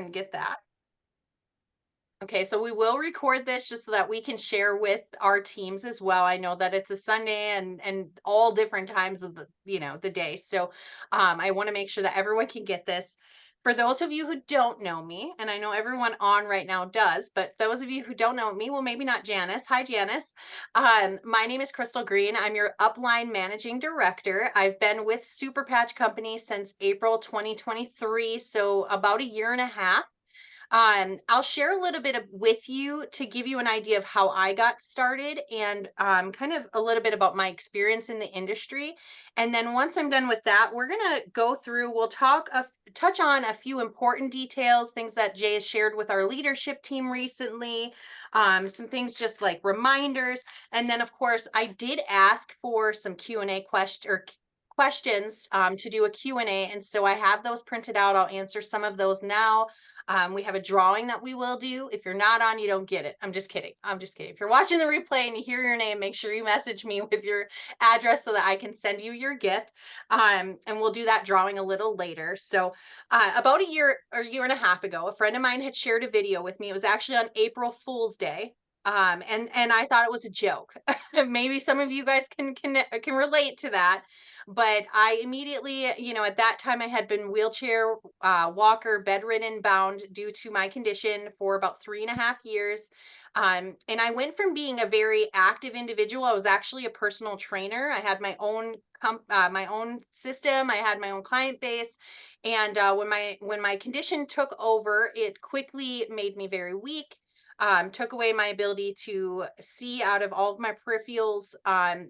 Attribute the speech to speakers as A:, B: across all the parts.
A: everyone get that? Okay, so we will record this just so that we can share with our teams as well. I know that it's a Sunday and all different times of the day. So I want to make sure that everyone can get this. For those of you who don't know me, and I know everyone on right now does, but those of you who don't know me, well, maybe not Janice. Hi, Janice. My name is Crystal Green. I'm your upline managing director. I've been with Super Patch Company since April 2023, so about a year and a half. I'll share a little bit with you to give you an idea of how I got started and kind of a little bit about my experience in the industry. And then once I'm done with that, we're gonna go through. We'll touch on a few important details, things that Jay has shared with our leadership team recently, some things just like reminders, and then of course I did ask for some Q&A questions to do a Q&A, and so I have those printed out. I'll answer some of those now. We have a drawing that we will do. If you're not on, you don't get it. I'm just kidding. I'm just kidding. If you're watching the replay and you hear your name, make sure you message me with your address so that I can send you your gift. And we'll do that drawing a little later. So about a year or year and a half ago, a friend of mine had shared a video with me. It was actually on April Fool's Day. And I thought it was a joke. Maybe some of you guys can relate to that. But I immediately, at that time I had been wheelchair, walker, bedridden, bound due to my condition for about 3.5 years. And I went from being a very active individual. I was actually a personal trainer. I had my own system. I had my own client base. And when my condition took over, it quickly made me very weak. Took away my ability to see out of all of my peripherals.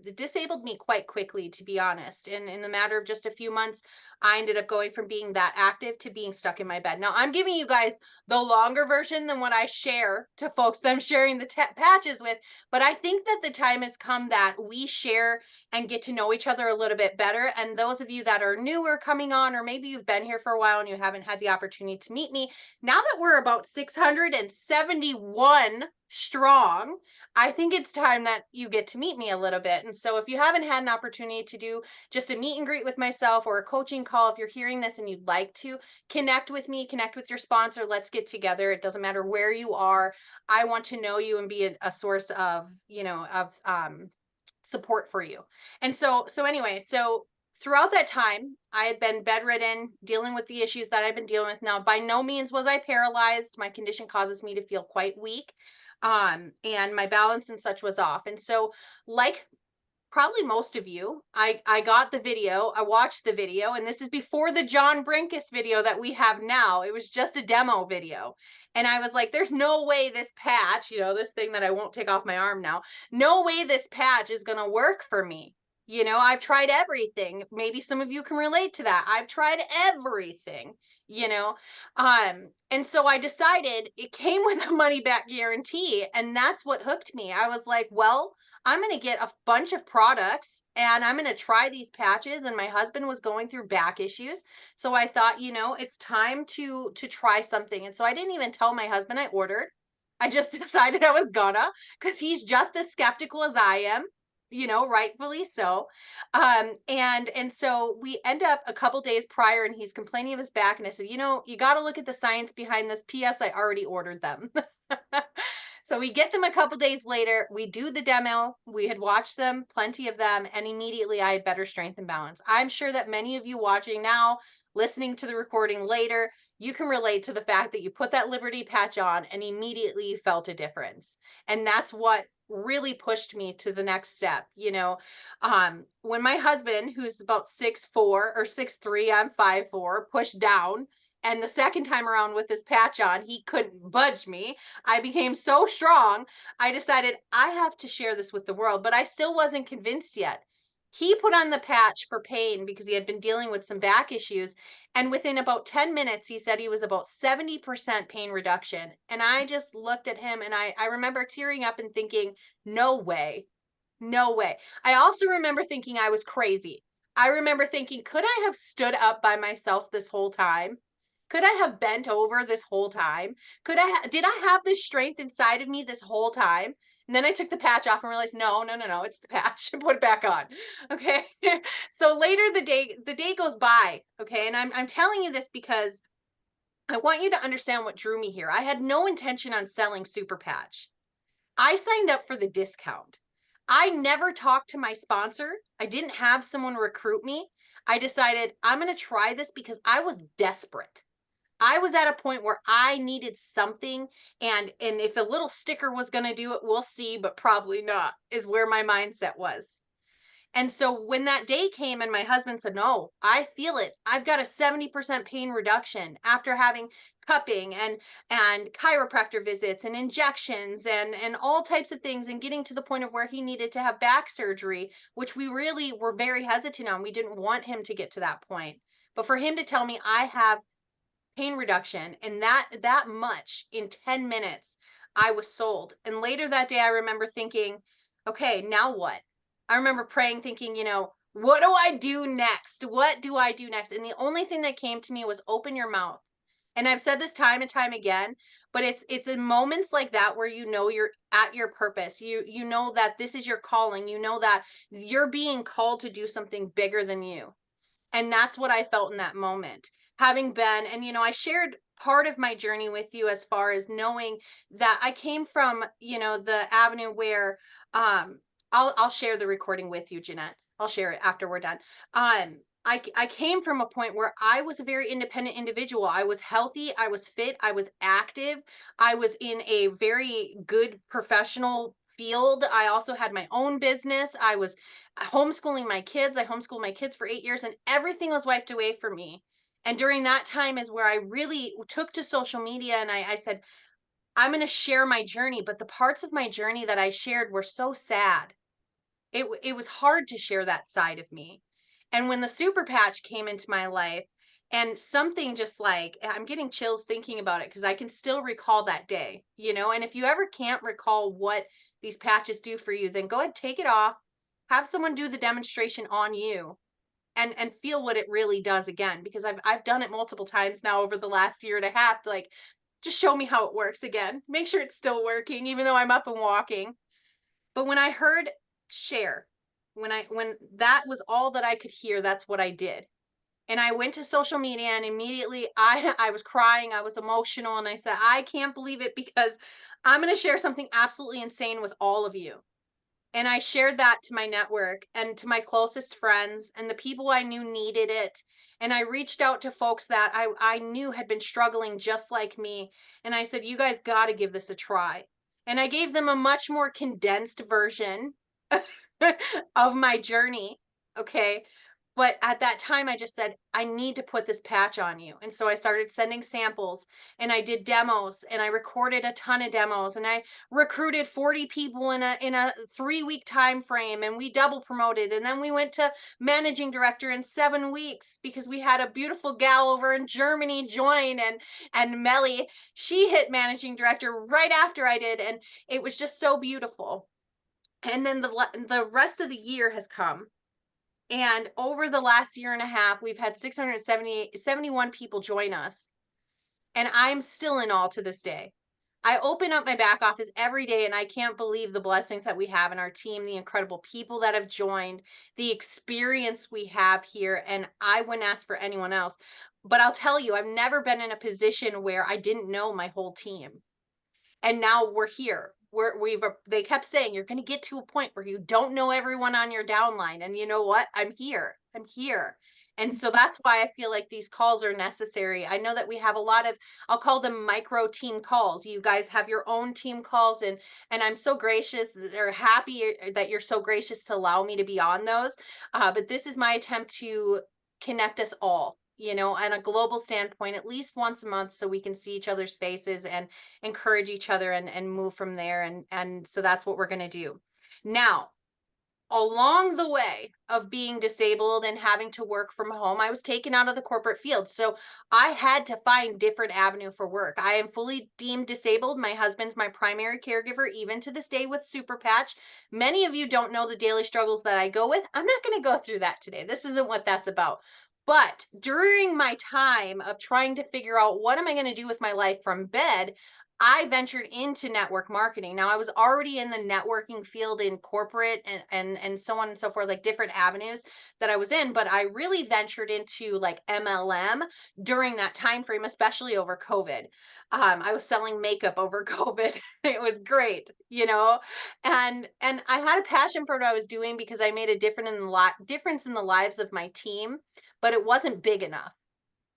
A: It disabled me quite quickly, to be honest. And in the matter of just a few months, I ended up going from being that active to being stuck in my bed. Now, I'm giving you guys the longer version than what I share to folks that I'm sharing the patches with. But I think that the time has come that we share and get to know each other a little bit better. And those of you that are newer coming on, or maybe you've been here for a while and you haven't had the opportunity to meet me, now that we're about 671 strong, I think it's time that you get to meet me a little bit. And so if you haven't had an opportunity to do just a meet and greet with myself or a coaching call, if you're hearing this and you'd like to connect with me, connect with your sponsor, let's get together. It doesn't matter where you are. I want to know you and be a source of, support for you. And so anyway, so throughout that time, I had been bedridden, dealing with the issues that I've been dealing with. Now, by no means was I paralyzed. My condition causes me to feel quite weak. And my balance and such was off. And so, like probably most of you, I got the video, I watched the video, and this is before the John Brinkus video that we have now. It was just a demo video. And I was like, there's no way this patch, this thing that I won't take off my arm now, no way this patch is going to work for me. I've tried everything. Maybe some of you can relate to that. I've tried everything, you know. And so I decided it came with a money back guarantee, and that's what hooked me. I was like, well, I'm going to get a bunch of products and I'm going to try these patches. And my husband was going through back issues. So I thought, it's time to try something. And so I didn't even tell my husband I ordered. I just decided I was gonna, because he's just as skeptical as I am, rightfully so. And so we end up a couple days prior and he's complaining of his back. And I said, you got to look at the science behind this. P.S. I already ordered them. So we get them a couple days later. We do the demo. We had watched them, plenty of them, and immediately I had better strength and balance. I'm sure that many of you watching now, listening to the recording later, you can relate to the fact that you put that Liberty patch on and immediately you felt a difference. And that's what really pushed me to the next step. When my husband, who's about 6'4" or 6'3", I'm 5'4", pushed down, and the second time around with this patch on, he couldn't budge me. I became so strong, I decided I have to share this with the world, but I still wasn't convinced yet. He put on the patch for pain because he had been dealing with some back issues. And within about 10 minutes, he said he was about 70% pain reduction. And I just looked at him and I remember tearing up and thinking, no way, no way. I also remember thinking I was crazy. I remember thinking, could I have stood up by myself this whole time? Could I have bent over this whole time? Did I have this strength inside of me this whole time? And then I took the patch off and realized, no, it's the patch. Put it back on. Okay. So later the day goes by. Okay. And I'm telling you this because I want you to understand what drew me here. I had no intention on selling Super Patch. I signed up for the discount. I never talked to my sponsor. I didn't have someone recruit me. I decided I'm going to try this because I was desperate. I was at a point where I needed something, and if a little sticker was going to do it, we'll see, but probably not, is where my mindset was. And so when that day came and my husband said, "No, I feel it. I've got a 70% pain reduction after having cupping and chiropractor visits and injections and all types of things and getting to the point of where he needed to have back surgery, which we really were very hesitant on. We didn't want him to get to that point. But for him to tell me I have pain reduction and that much in 10 minutes, I was sold. And later that day I remember thinking, okay, now what? I remember praying thinking, what do I do next? What do I do next? And the only thing that came to me was open your mouth. And I've said this time and time again, but it's in moments like that where you know you're at your purpose. You know that this is your calling. You know that you're being called to do something bigger than you. And that's what I felt in that moment. Having been, and I shared part of my journey with you as far as knowing that I came from, the avenue where I'll share the recording with you, Jeanette. I'll share it after we're done. I came from a point where I was a very independent individual. I was healthy, I was fit, I was active, I was in a very good professional field. I also had my own business. I was homeschooling my kids. I homeschooled my kids for 8 years and everything was wiped away from me. And during that time is where I really took to social media and I said, I'm going to share my journey. But the parts of my journey that I shared were so sad. It was hard to share that side of me. And when the super patch came into my life and something just like I'm getting chills thinking about it because I can still recall that day, and if you ever can't recall what these patches do for you, then go ahead, take it off, have someone do the demonstration on you and feel what it really does again because I've done it multiple times now over the last year and a half to like just show me how it works again. Make sure it's still working even though I'm up and walking. But when I heard share, when that was all that I could hear, that's what I did. And I went to social media and immediately I was crying, I was emotional, and I said, I can't believe it because I'm going to share something absolutely insane with all of you. And I shared that to my network and to my closest friends and the people I knew needed it. And I reached out to folks that I knew had been struggling just like me. And I said, you guys got to give this a try. And I gave them a much more condensed version of my journey. Okay. But at that time, I just said, I need to put this patch on you. And so I started sending samples and I did demos and I recorded a ton of demos and I recruited 40 people in a 3-week time frame and we double promoted. And then we went to managing director in 7 weeks because we had a beautiful gal over in Germany join and Melly, she hit managing director right after I did. And it was just so beautiful. And then the rest of the year has come and over the last year and a half, we've had 671 people join us. And I'm still in awe to this day. I open up my back office every day and I can't believe the blessings that we have in our team, the incredible people that have joined, the experience we have here. And I wouldn't ask for anyone else. But I'll tell you, I've never been in a position where I didn't know my whole team. And now we're here. They kept saying you're going to get to a point where you don't know everyone on your downline. And you know what? I'm here. I'm here. And so that's why I feel like these calls are necessary. I know that we have a lot of, I'll call them micro team calls. You guys have your own team calls and I'm so gracious or happy that you're so gracious to allow me to be on those. But this is my attempt to connect us all, on a global standpoint, at least once a month so we can see each other's faces and encourage each other and move from there. And so that's what we're going to do. Now, along the way of being disabled and having to work from home, I was taken out of the corporate field. So I had to find different avenue for work. I am fully deemed disabled. My husband's my primary caregiver, even to this day with Super Patch. Many of you don't know the daily struggles that I go with. I'm not going to go through that today. This isn't what that's about. But during my time of trying to figure out what am I going to do with my life from bed, I ventured into network marketing. Now I was already in the networking field in corporate and so on and so forth, like different avenues that I was in, but I really ventured into like MLM during that time frame, especially over COVID. I was selling makeup over COVID. It was great, you know, and I had a passion for what I was doing because I made a difference in the lives of my team, but it wasn't big enough.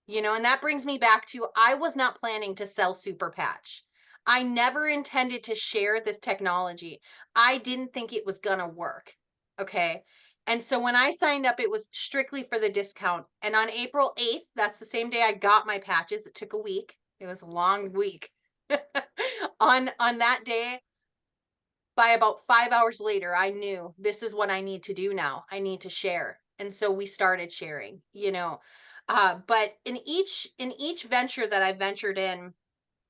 A: And that brings me back to I was not planning to sell Super Patch. I never intended to share this technology. I didn't think it was going to work. Okay. And so when I signed up, it was strictly for the discount. And on April 8th, that's the same day I got my patches. It took a week. It was a long week. On that day, by about 5 hours later, I knew this is what I need to do now. I need to share. And so we started sharing, but in each venture that I ventured in,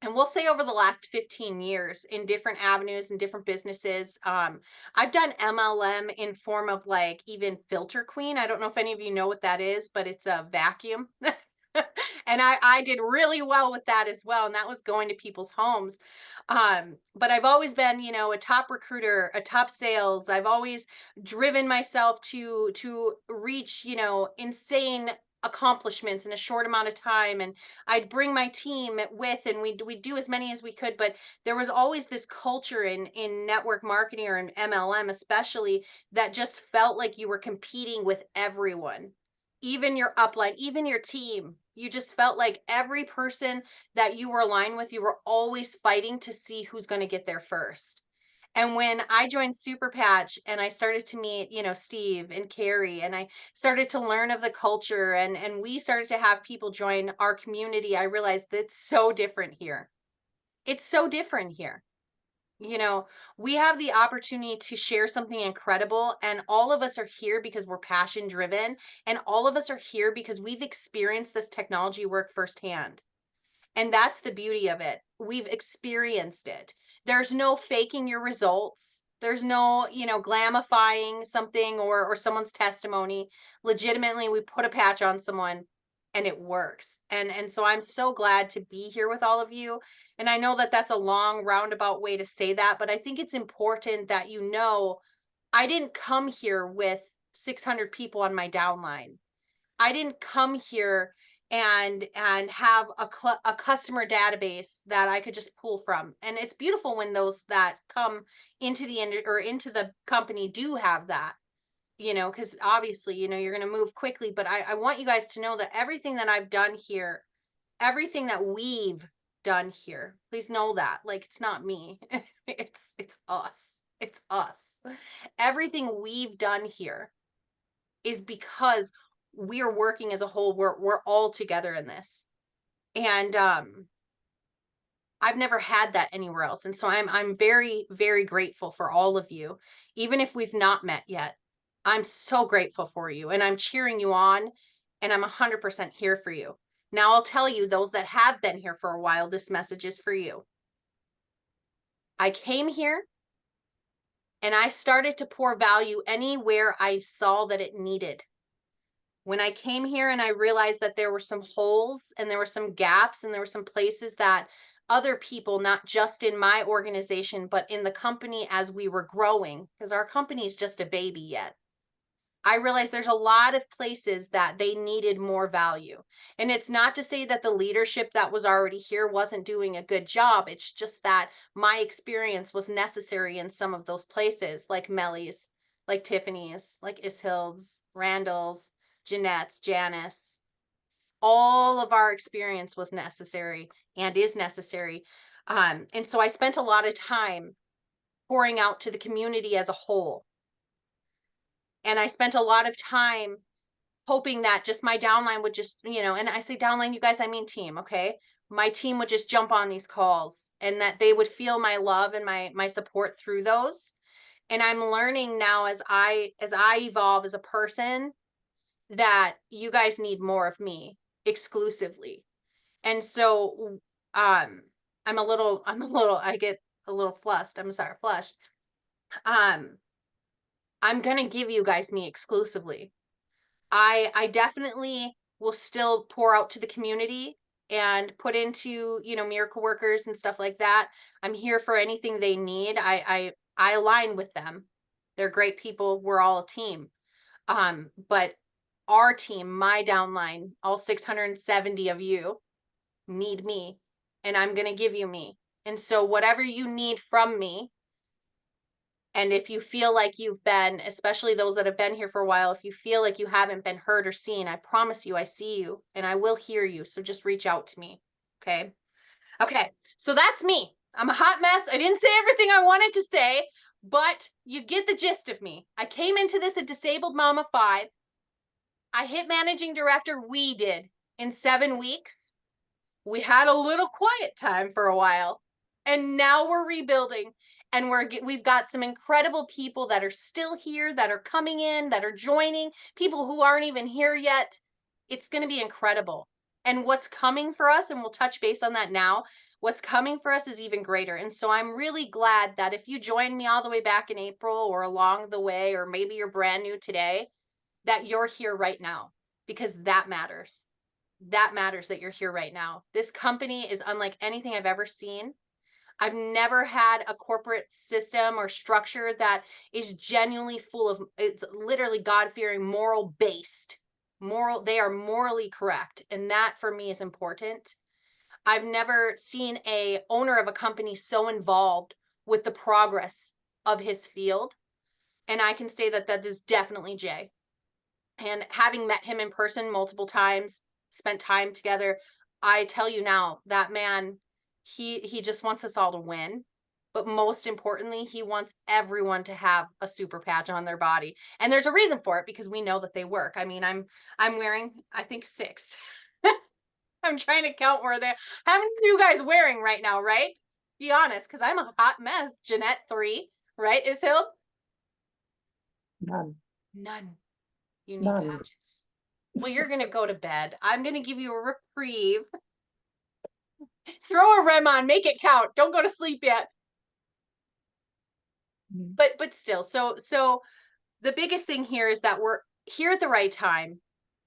A: and we'll say over the last 15 years in different avenues and different businesses, I've done MLM in form of like even Filter Queen. I don't know if any of you know what that is, but it's a vacuum. And I did really well with that as well. And that was going to people's homes. But I've always been, a top recruiter, a top sales. I've always driven myself to reach, insane accomplishments in a short amount of time. And I'd bring my team with, and we'd do as many as we could. But there was always this culture in network marketing or in MLM, especially, that just felt like you were competing with everyone, even your upline, even your team. You just felt like every person that you were aligned with, you were always fighting to see who's going to get there first. And when I joined Super Patch and I started to meet, Steve and Carrie, and I started to learn of the culture, and we started to have people join our community, I realized that it's so different here. It's so different here. You know, we have the opportunity to share something incredible, and all of us are here because we're passion driven, and all of us are here because we've experienced this technology work firsthand. And that's the beauty of it. We've experienced it. There's no faking your results. There's no, glamifying something or someone's testimony. Legitimately, we put a patch on someone and it works. And so I'm so glad to be here with all of you. And I know that that's a long roundabout way to say that, but I think it's important that I didn't come here with 600 people on my downline. I didn't come here and have a customer database that I could just pull from. And it's beautiful when those that come into into the company do have that, because obviously, you're going to move quickly. But I want you guys to know that everything that I've done here, everything that we've done here, please know that, like, it's not me. It's us. It's us. Everything we've done here is because we're working as a whole. We're all together in this. And I've never had that anywhere else. And so I'm very, very grateful for all of you, even if we've not met yet. I'm so grateful for you, and I'm cheering you on, and I'm 100% here for you. Now I'll tell you, those that have been here for a while, this message is for you. I came here and I started to pour value anywhere I saw that it needed. When I came here and I realized that there were some holes and there were some gaps and there were some places that other people, not just in my organization, but in the company as we were growing, because our company is just a baby yet. I realized there's a lot of places that they needed more value. And it's not to say that the leadership that was already here wasn't doing a good job. It's just that my experience was necessary in some of those places, like Melly's, like Tiffany's, like Ishild's, Randall's, Jeanette's, Janice. All of our experience was necessary and is necessary. And so I spent a lot of time pouring out to the community as a whole. And I spent a lot of time hoping that just my downline would just, and I say downline, you guys, I mean team, okay? My team would just jump on these calls and that they would feel my love and my support through those. And I'm learning now as I evolve as a person that you guys need more of me exclusively. And so I get a little flushed. Um I'm going to give you guys me exclusively. I definitely will still pour out to the community and put into, miracle workers and stuff like that. I'm here for anything they need. I align with them. They're great people. We're all a team. But our team, my downline, all 670 of you need me, and I'm going to give you me. And so whatever you need from me, and if you feel like you've been, especially those that have been here for a while, if you feel like you haven't been heard or seen, I promise you, I see you and I will hear you. So just reach out to me. Okay. Okay. So that's me. I'm a hot mess. I didn't say everything I wanted to say, but you get the gist of me. I came into this a disabled mom of 5. I hit managing director. We did in 7 weeks. We had a little quiet time for a while, and now we're rebuilding, and we've got some incredible people that are still here, that are coming in, that are joining, people who aren't even here yet. It's going to be incredible. And what's coming for us, and we'll touch base on that now, what's coming for us is even greater. And so I'm really glad that if you joined me all the way back in April or along the way, or maybe you're brand new today, that you're here right now, because that matters. That matters, that you're here right now. This company is unlike anything I've ever seen. I've never had a corporate system or structure that is genuinely full of, it's literally God-fearing, moral based. They are morally correct. And that for me is important. I've never seen a owner of a company so involved with the progress of his field. And I can say that that is definitely Jay. And having met him in person multiple times, spent time together, I tell you now, that man, he just wants us all to win. But most importantly, he wants everyone to have a super patch on their body. And there's a reason for it, because we know that they work. I mean, I'm wearing, I think, 6. I'm trying to count where they, how many are you guys wearing right now, right? Be honest, because I'm a hot mess. Jeanette, 3, right? Ishild?
B: None.
A: None. You need
B: None.
A: patches. Well, you're going to go to bed. I'm going to give you a reprieve. Throw a REM on, make it count. Don't go to sleep yet. But still, so the biggest thing here is that we're here at the right time.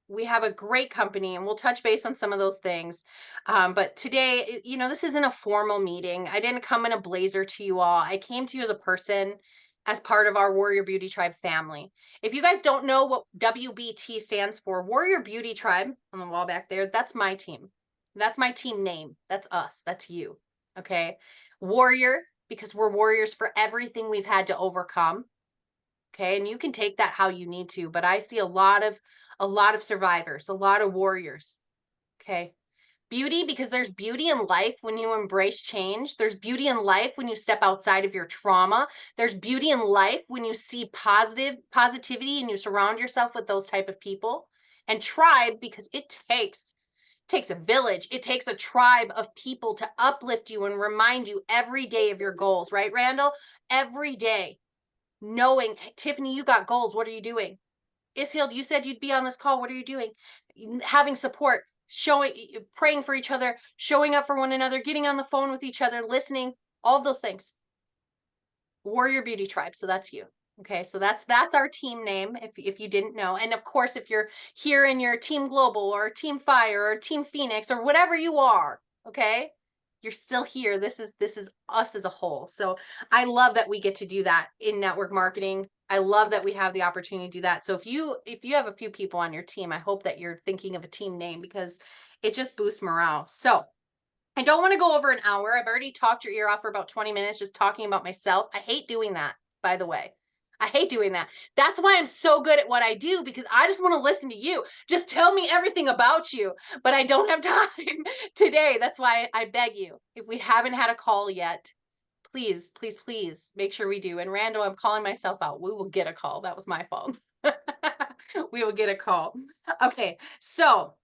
A: We have a great company, and we'll touch base on some of those things. But today, this isn't a formal meeting. I didn't come in a blazer to you all. I came to you as a person, as part of our Warrior Beauty Tribe family. If you guys don't know what WBT stands for, Warrior Beauty Tribe, on the wall back there, that's my team. That's my team name. That's us. That's you. Okay. Warrior, because we're warriors for everything we've had to overcome. Okay. And you can take that how you need to, but I see a lot of survivors, a lot of warriors. Okay. Beauty, because there's beauty in life when you embrace change. There's beauty in life when you step outside of your trauma. There's beauty in life when you see positivity and you surround yourself with those type of people. And tribe, because it takes a village. It takes a tribe of people to uplift you and remind you every day of your goals, right, Randall? Every day, knowing, hey, Tiffany, you got goals. What are you doing? Ishild, you said you'd be on this call. What are you doing? Having support, praying for each other, showing up for one another, getting on the phone with each other, listening, all of those things. Warrior Beauty Tribe. So that's you. Okay, so that's our team name, if you didn't know. And of course, if you're here in your Team Global or Team Fire or Team Phoenix or whatever you are, okay, you're still here. This is us as a whole. So I love that we get to do that in network marketing. I love that we have the opportunity to do that. So if you have a few people on your team, I hope that you're thinking of a team name, because it just boosts morale. So I don't want to go over an hour. I've already talked your ear off for about 20 minutes just talking about myself. I hate doing that, by the way. I hate doing that. That's why I'm so good at what I do, because I just want to listen to you. Just tell me everything about you, but I don't have time today. That's why I beg you, if we haven't had a call yet, please, please, please make sure we do. And Randall, I'm calling myself out. We will get a call. That was my fault. We will get a call. Okay, so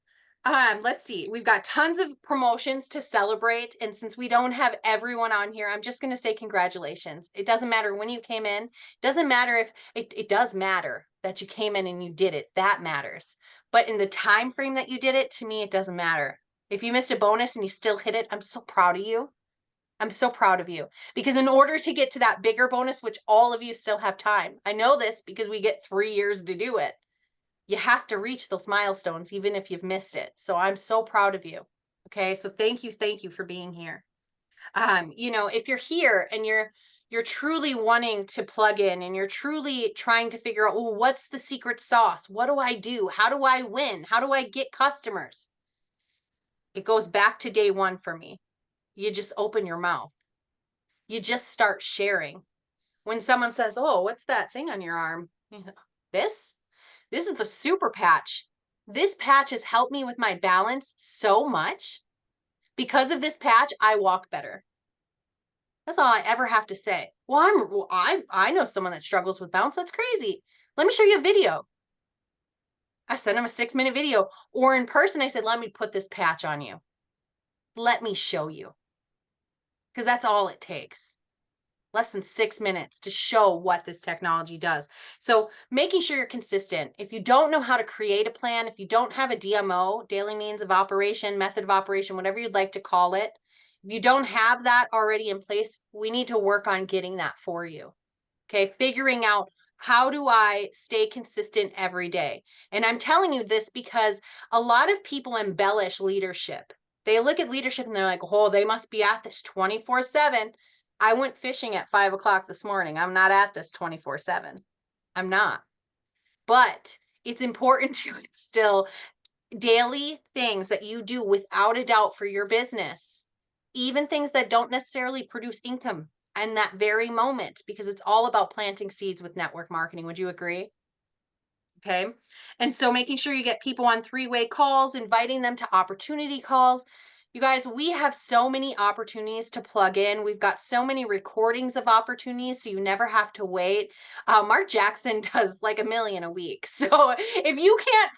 A: let's see. We've got tons of promotions to celebrate. And since we don't have everyone on here, I'm just going to say congratulations. It doesn't matter when you came in. It doesn't matter if it does matter that you came in and you did it. That matters. But in the time frame that you did it, to me, it doesn't matter. If you missed a bonus and you still hit it, I'm so proud of you. I'm so proud of you, because in order to get to that bigger bonus, which all of you still have time, I know this because we get 3 years to do it. You have to reach those milestones, even if you've missed it. So I'm so proud of you. Okay. So thank you for being here. If you're here and you're truly wanting to plug in and you're truly trying to figure out, well, what's the secret sauce? What do I do? How do I win? How do I get customers? It goes back to day one for me. You just open your mouth. You just start sharing. When someone says, "Oh, what's that thing on your arm?" This? This is the super patch. This patch has helped me with my balance so much. Because of this patch, I walk better. That's all I ever have to say. I know someone that struggles with balance. That's crazy. Let me show you a video. I sent him a 6-minute video, or in person, I said, let me put this patch on you. Let me show you. Because that's all it takes. Less than 6 minutes to show what this technology does. So making sure you're consistent. If you don't know how to create a plan, if you don't have a DMO, daily means of operation, method of operation, whatever you'd like to call it, if you don't have that already in place, we need to work on getting that for you. Okay, figuring out, how do I stay consistent every day? And I'm telling you this because a lot of people embellish leadership. They look at leadership and they're like, oh, they must be at this 24/7. I went fishing at 5 o'clock this morning. I'm not at this 24/7. I'm not. But it's important to instill daily things that you do without a doubt for your business, even things that don't necessarily produce income in that very moment, because it's all about planting seeds with network marketing. Would you agree? Okay. And so making sure you get people on 3-way calls, inviting them to opportunity calls. You guys, we have so many opportunities to plug in. We've got so many recordings of opportunities, so you never have to wait. Mark Jackson does like a million a week. So if you can't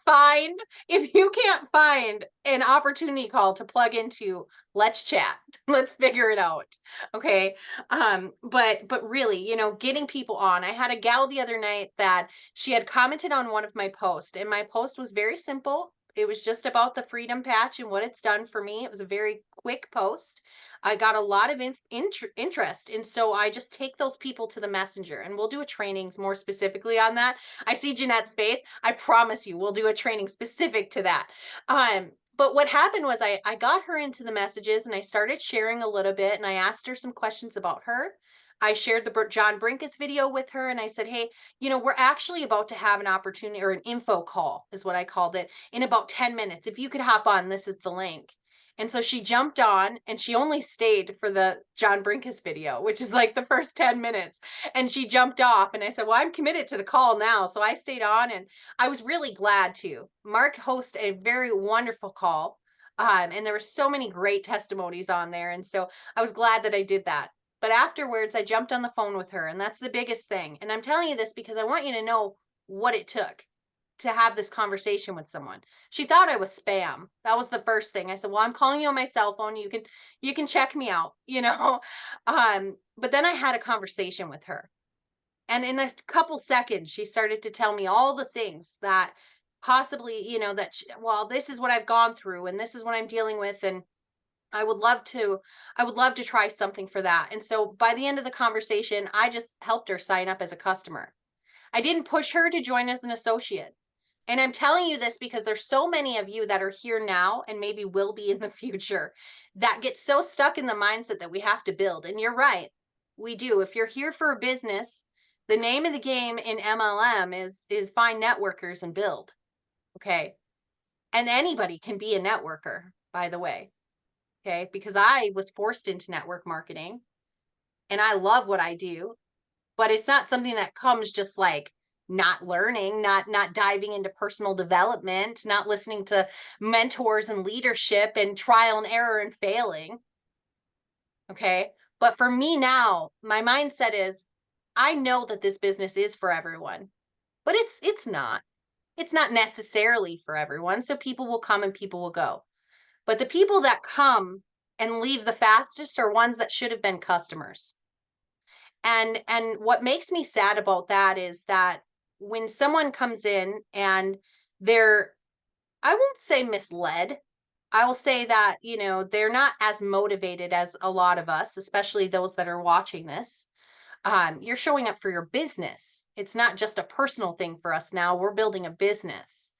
A: find an opportunity call to plug into, let's chat. Let's figure it out. Okay. But really, getting people on. I had a gal the other night that she had commented on one of my posts, and my post was very simple. It was just about the freedom patch and what it's done for me. It was a very quick post. I got a lot of interest. And so I just take those people to the messenger, and we'll do a training more specifically on that. I see Jeanette's face. I promise you, we'll do a training specific to that. But what happened was I got her into the messages and I started sharing a little bit, and I asked her some questions about her. I shared the John Brinkus video with her, and I said, hey, we're actually about to have an opportunity, or an info call is what I called it, in about 10 minutes. If you could hop on, this is the link. And so she jumped on, and she only stayed for the John Brinkus video, which is like the first 10 minutes. And she jumped off, and I said, well, I'm committed to the call now. So I stayed on, and I was really glad to. Mark hosted a very wonderful call. And there were so many great testimonies on there. And so I was glad that I did that. But afterwards, I jumped on the phone with her, and that's the biggest thing. And I'm telling you this because I want you to know what it took to have this conversation with someone. She thought I was spam. That was the first thing. I said, "Well, I'm calling you on my cell phone. You can check me out, you know." But then I had a conversation with her. And in a couple seconds, she started to tell me all the things that possibly, well, this is what I've gone through, and this is what I'm dealing with, and I would love to try something for that. And so by the end of the conversation, I just helped her sign up as a customer. I didn't push her to join as an associate. And I'm telling you this because there's so many of you that are here now and maybe will be in the future that get so stuck in the mindset that we have to build. And you're right. We do. If you're here for a business, the name of the game in MLM is find networkers and build. Okay? And anybody can be a networker, by the way. Okay, because I was forced into network marketing and I love what I do, but it's not something that comes just like not learning, not diving into personal development, not listening to mentors and leadership and trial and error and failing. Okay? But for me now, my mindset is I know that this business is for everyone, but it's not. It's not necessarily for everyone, so people will come and people will go. But the people that come and leave the fastest are ones that should have been customers. And what makes me sad about that is that when someone comes in and they're, I won't say misled. I will say that, they're not as motivated as a lot of us, especially those that are watching this. You're showing up for your business. It's not just a personal thing for us now. We're building a business.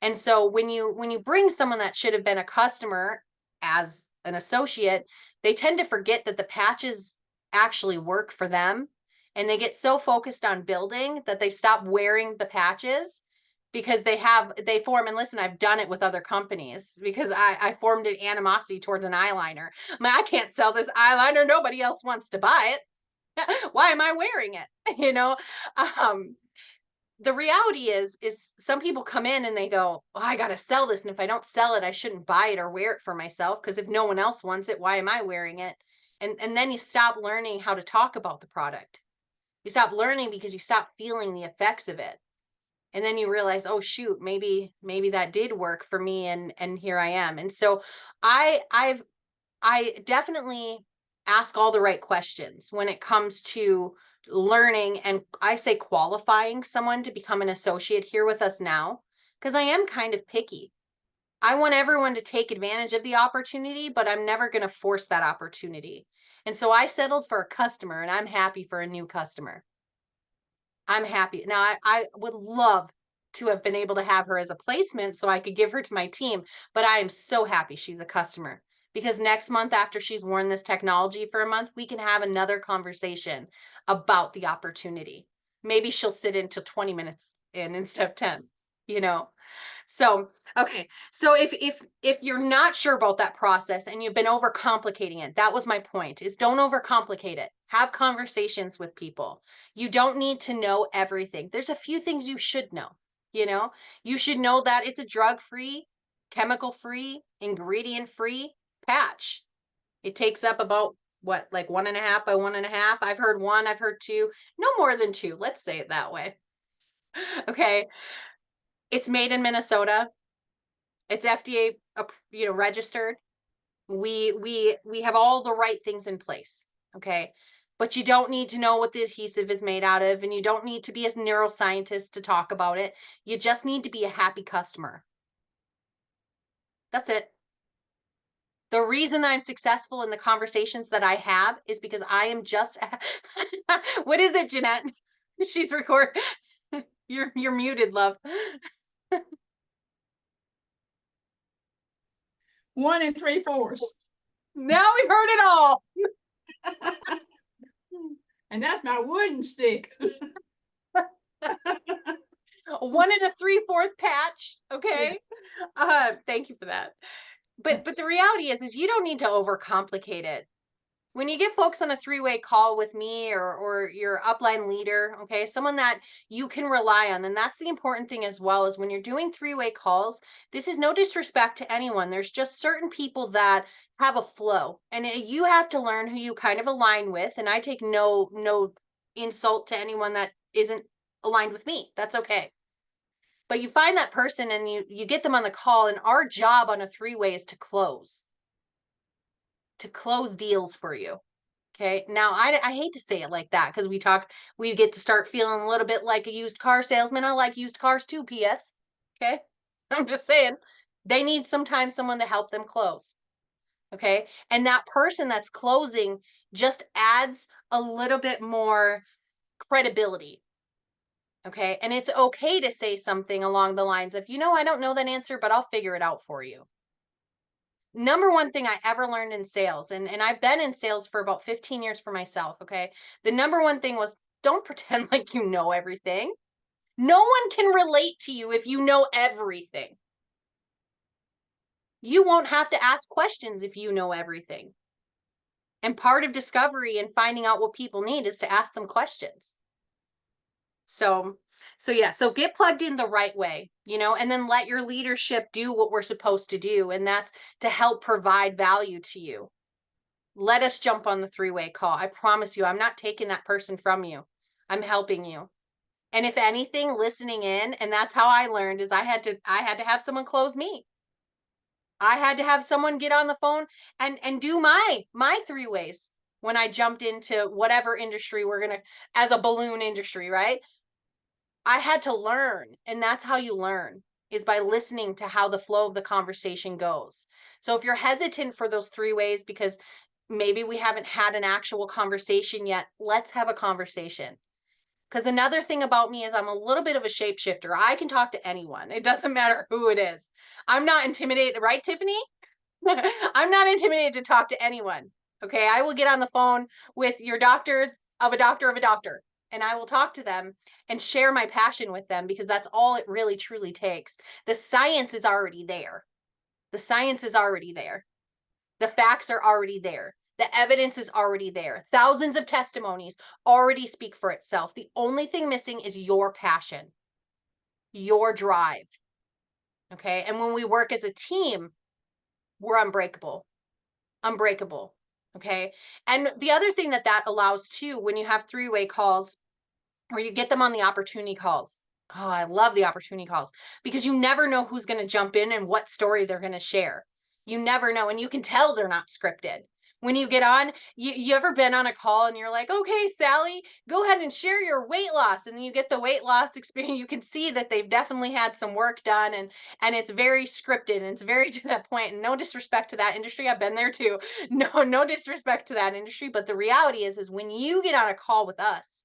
A: And so when you bring someone that should have been a customer, as an associate, they tend to forget that the patches actually work for them. And they get so focused on building that they stop wearing the patches because they form, and listen, I've done it with other companies because I formed an animosity towards an eyeliner. I can't sell this eyeliner. Nobody else wants to buy it. Why am I wearing it? You know, the reality is some people come in and they go, oh, I got to sell this. And if I don't sell it, I shouldn't buy it or wear it for myself. Because if no one else wants it, why am I wearing it? And then you stop learning how to talk about the product. You stop learning because you stop feeling the effects of it. And then you realize, oh shoot, maybe that did work for me, and here I am. And so I definitely ask all the right questions when it comes to learning, and I say qualifying someone to become an associate here with us now, because I am kind of picky. I want everyone to take advantage of the opportunity, but I'm never going to force that opportunity. And so I settled for a customer, and I'm happy for a new customer. I'm happy. Now, I would love to have been able to have her as a placement so I could give her to my team, but I am so happy she's a customer, because next month, after she's worn this technology for a month, we can have another conversation about the opportunity. Maybe she'll sit in till 20 minutes in instead of 10, you know? So, okay. So if you're not sure about that process and you've been overcomplicating it, that was my point, is don't overcomplicate it. Have conversations with people. You don't need to know everything. There's a few things you should know, you know? You should know that it's a drug-free, chemical-free, ingredient-free patch. It takes up about what, like 1.5 by 1.5? I've heard 1, I've heard 2, no more than 2. Let's say it that way. Okay. It's made in Minnesota. It's FDA, registered. We have all the right things in place. Okay. But you don't need to know what the adhesive is made out of, and you don't need to be a neuroscientist to talk about it. You just need to be a happy customer. That's it. The reason that I'm successful in the conversations that I have is because I am just what is it, Jeanette? She's recording. You're muted, love.
B: 1 3/4.
A: Now we've heard it all.
B: And that's my wooden stick.
A: 1 3/4 patch. Okay. Thank you for that. But the reality is you don't need to overcomplicate it. When you get folks on a 3-way call with me or your upline leader, okay, someone that you can rely on, and that's the important thing as well, is when you're doing 3-way calls, this is no disrespect to anyone. There's just certain people that have a flow, and you have to learn who you kind of align with. And I take no insult to anyone that isn't aligned with me. That's okay. But you find that person and you get them on the call, and our job on a 3-way is to close deals for you. Okay. Now I hate to say it like that, because we get to start feeling a little bit like a used car salesman. I like used cars too, PS. Okay. I'm just saying, they need sometimes someone to help them close. Okay. And that person that's closing just adds a little bit more credibility. Okay. And it's okay to say something along the lines of, I don't know that answer, but I'll figure it out for you. Number one thing I ever learned in sales, and I've been in sales for about 15 years for myself. Okay. The number one thing was, don't pretend like you know everything. No one can relate to you if you know everything. You won't have to ask questions if you know everything. And part of discovery and finding out what people need is to ask them questions. So yeah, so get plugged in the right way, and then let your leadership do what we're supposed to do. And that's to help provide value to you. Let us jump on the 3-way call. I promise you, I'm not taking that person from you. I'm helping you. And if anything, listening in, and that's how I learned, is I had to have someone close me. I had to have someone get on the phone and do my 3-ways when I jumped into whatever industry we're going to, as a balloon industry, right? I had to learn, and that's how you learn, is by listening to how the flow of the conversation goes. So if you're hesitant for those 3-ways because maybe we haven't had an actual conversation yet, let's have a conversation. Because another thing about me is I'm a little bit of a shapeshifter. I can talk to anyone. It doesn't matter who it is. I'm not intimidated, right, Tiffany? I'm not intimidated to talk to anyone. Okay. I will get on the phone with your doctor of a doctor of a doctor, and I will talk to them and share my passion with them because that's all it really truly takes. The science is already there. The science is already there. The facts are already there. The evidence is already there. Thousands of testimonies already speak for itself. The only thing missing is your passion, your drive. Okay. And when we work as a team, we're unbreakable. Unbreakable. Okay. And the other thing that that allows too, when you have three-way calls where you get them on the opportunity calls. Oh, I love the opportunity calls because you never know who's going to jump in and what story they're going to share. You never know. And you can tell they're not scripted. When you get on, you ever been on a call and you're like, okay, Sally, go ahead and share your weight loss. And then you get the weight loss experience. You can see that they've definitely had some work done, and it's very scripted and it's very to that point. And no disrespect to that industry. I've been there too. No disrespect to that industry. But the reality is when you get on a call with us,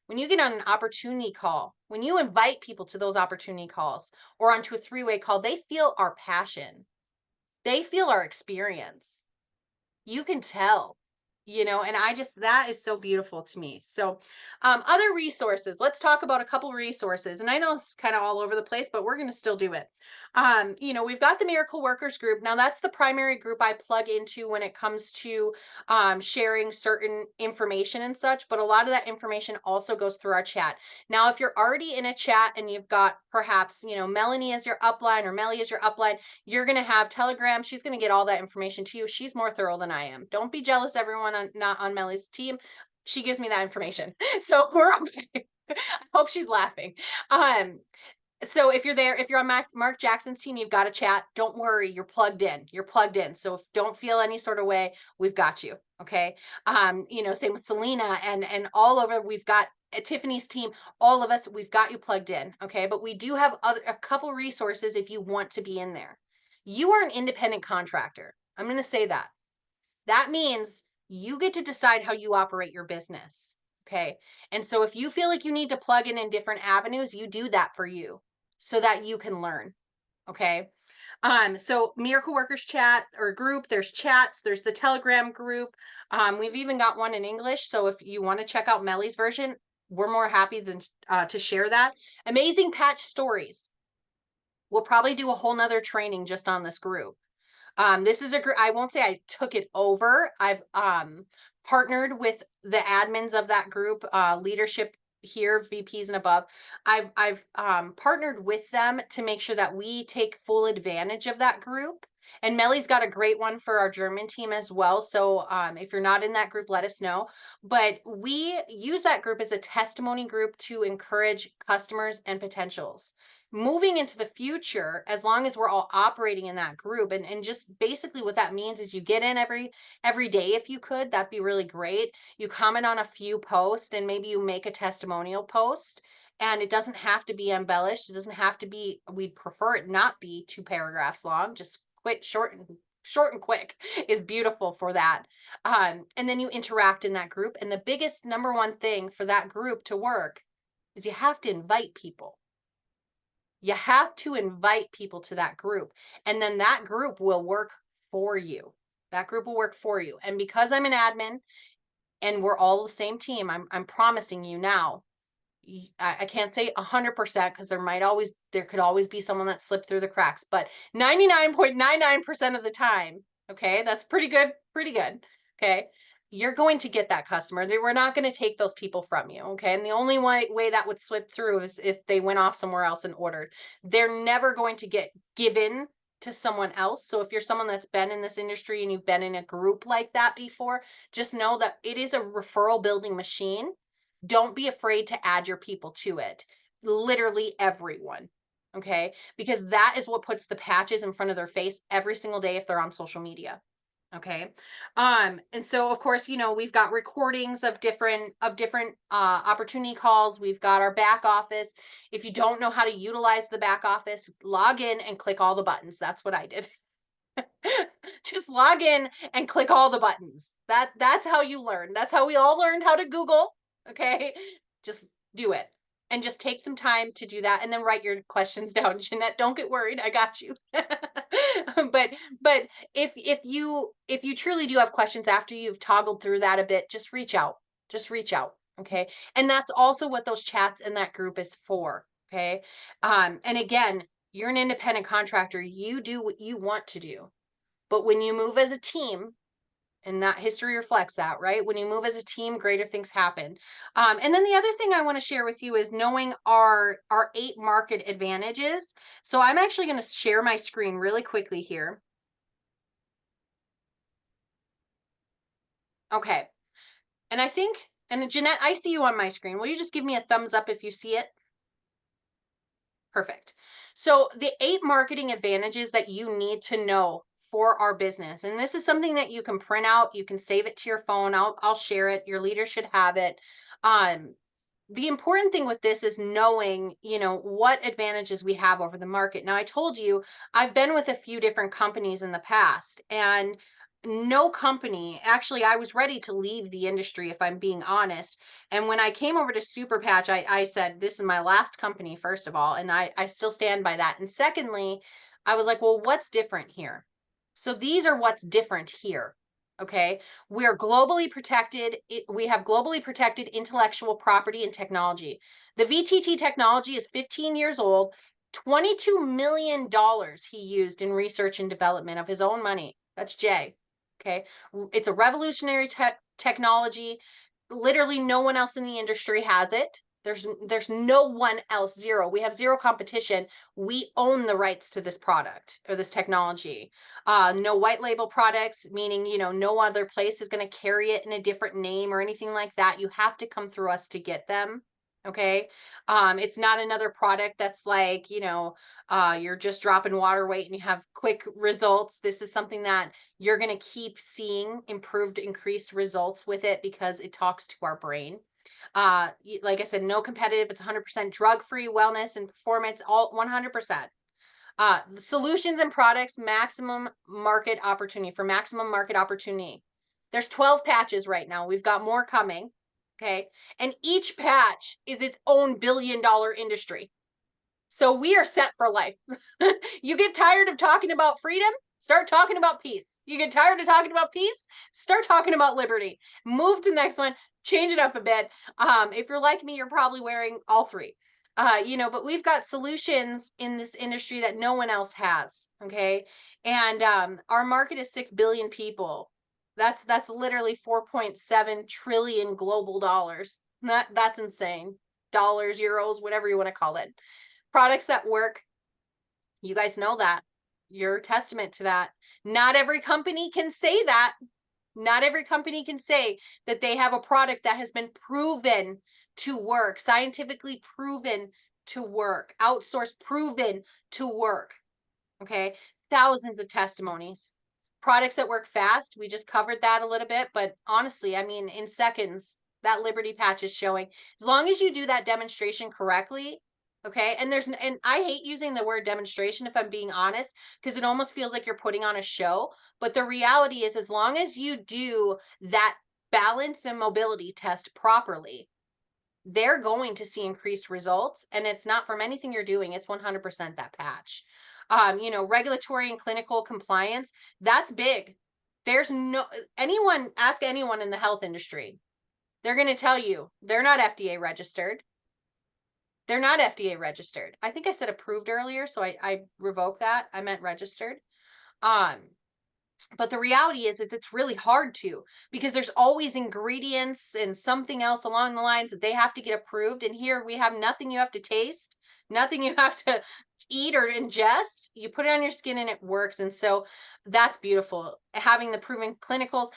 A: when you get on an opportunity call, when you invite people to those opportunity calls or onto a three-way call, they feel our passion. They feel our experience. You can tell, and I just, that is so beautiful to me. So, other resources, let's talk about a couple resources. And I know it's kind of all over the place, but we're going to still do it. We've got the Miracle Workers group. Now, that's the primary group I plug into when it comes to sharing certain information and such. But a lot of that information also goes through our chat. Now, if you're already in a chat and you've got perhaps, Melanie as your upline or Melly as your upline, you're going to have Telegram. She's going to get all that information to you. She's more thorough than I am. Don't be jealous, everyone, not on Melly's team. She gives me that information. So we're okay. I hope she's laughing. So if you're there, if you're on Mark Jackson's team, you've got a chat. Don't worry, you're plugged in. You're plugged in. So don't feel any sort of way. We've got you. Okay. Same with Selena and all over. We've got Tiffany's team, all of us, we've got you plugged in. Okay. But we do have a couple resources if you want to be in there. You are an independent contractor. I'm going to say that. That means you get to decide how you operate your business. Okay. And so if you feel like you need to plug in different avenues, you do that for you so that you can learn. Okay. So Miracle Workers chat or group, there's chats, there's the Telegram group. We've even got one in English. So if you want to check out Melly's version, we're more happy than to share that. Amazing Patch Stories. We'll probably do a whole nother training just on this group. This is a group, I won't say I took it over. I've partnered with the admins of that group, leadership here, VPs and above. I've partnered with them to make sure that we take full advantage of that group. And Melly's got a great one for our German team as well. So if you're not in that group, let us know. But we use that group as a testimony group to encourage customers and potentials moving into the future, as long as we're all operating in that group. And just basically what that means is you get in every day if you could, that'd be really great. You comment on a few posts and maybe you make a testimonial post, and it doesn't have to be embellished. It doesn't have to be, we'd prefer it not be 2 paragraphs long, just quick, short and quick is beautiful for that. And then you interact in that group. And the biggest number one thing for that group to work is you have to invite people. You have to invite people to that group, and then that group will work for you. That group will work for you. And because I'm an admin and we're all the same team, I'm promising you now, I can't say 100% because there could always be someone that slipped through the cracks, but 99.99% of the time, okay, that's pretty good, okay, you're going to get that customer. We're not going to take those people from you, okay? And the only way that would slip through is if they went off somewhere else and ordered. They're never going to get given to someone else. So if you're someone that's been in this industry and you've been in a group like that before, just know that it is a referral building machine. Don't be afraid to add your people to it. Literally everyone. Okay. Because that is what puts the patches in front of their face every single day if they're on social media. Okay. And so of course, we've got recordings of different opportunity calls. We've got our back office. If you don't know how to utilize the back office, log in and click all the buttons. That's what I did. Just log in and click all the buttons. That's how you learn. That's how we all learned how to Google. Okay. Just do it. And just take some time to do that and then write your questions down. Jeanette, don't get worried. I got you. but but if you truly do have questions after you've toggled through that a bit, just reach out. Just reach out. Okay. And that's also what those chats in that group is for. Okay. And again, you're an independent contractor. You do what you want to do. But when you move as a team, and that history reflects that, right? When you move as a team, greater things happen. And then the other thing I want to share with you is knowing our 8 market advantages. So I'm actually going to share my screen really quickly here. Okay. And I think, and Jeanette, I see you on my screen. Will you just give me a thumbs up if you see it? Perfect. So the 8 marketing advantages that you need to know for our business, and this is something that you can print out, you can save it to your phone. I'll share it. Your leader should have it. Um, the important thing with this is knowing, what advantages we have over the market. Now, I told you I've been with a few different companies in the past, and no company, actually, I was ready to leave the industry, if I'm being honest. And when I came over to Super Patch, I said, this is my last company, first of all, and I still stand by that. And secondly, I was like, well, what's different here? So these are what's different here. Okay. We're globally protected. We have globally protected intellectual property and technology. The VTT technology is 15 years old. $22 million he used in research and development of his own money. That's Jay. Okay. It's a revolutionary technology. Literally no one else in the industry has it. There's no one else, zero. We have zero competition. We own the rights to this product or this technology. No white label products, meaning, no other place is going to carry it in a different name or anything like that. You have to come through us to get them. Okay. It's not another product that's like, you're just dropping water weight and you have quick results. This is something that you're going to keep seeing increased results with it because it talks to our brain. Like I said, no competitive, it's 100% drug-free wellness and performance, all 100%. Solutions and products, maximum market opportunity for maximum market opportunity. There's 12 patches right now. We've got more coming. Okay. And each patch is its own billion-dollar industry. So we are set for life. You get tired of talking about freedom, start talking about peace. You get tired of talking about peace, start talking about liberty. Move to the next one, change it up a bit. If you're like me, you're probably wearing all three. But we've got solutions in this industry that no one else has. Okay. And our market is 6 billion people. That's literally 4.7 trillion global dollars. That's insane. Dollars, euros, whatever you want to call it. Products that work. You guys know that. You're a testament to that. Not every company can say that. Not every company can say that they have a product that has been proven to work, scientifically proven to work, outsourced proven to work. Okay. Thousands of testimonies. Products that work fast. We just covered that a little bit, but honestly, I mean, in seconds, that Liberty patch is showing. As long as you do that demonstration correctly, okay. And I hate using the word demonstration, if I'm being honest, because it almost feels like you're putting on a show. But the reality is, as long as you do that balance and mobility test properly, they're going to see increased results. And it's not from anything you're doing, it's 100% that patch. Regulatory and clinical compliance, that's big. There's no, ask anyone in the health industry. They're going to tell you they're not FDA registered. They're not FDA registered. I think I said approved earlier, so I revoke that. I meant registered. Um, but the reality is it's really hard to, because there's always ingredients and something else along the lines that they have to get approved. And here we have nothing you have to taste, nothing you have to eat or ingest. You put it on your skin and it works. And so that's beautiful. Having the proven clinicals,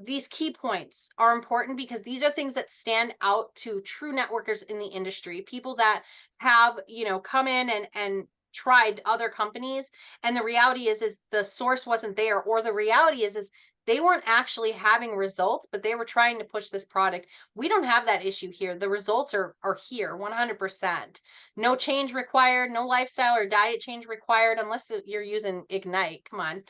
A: these key points are important because these are things that stand out to true networkers in the industry, people that have, come in and tried other companies, and the reality is the source wasn't there, or the reality is They weren't actually having results, but they were trying to push this product. We don't have that issue here. The results are here 100%. No change required, no lifestyle or diet change required unless you're using Ignite. Come on.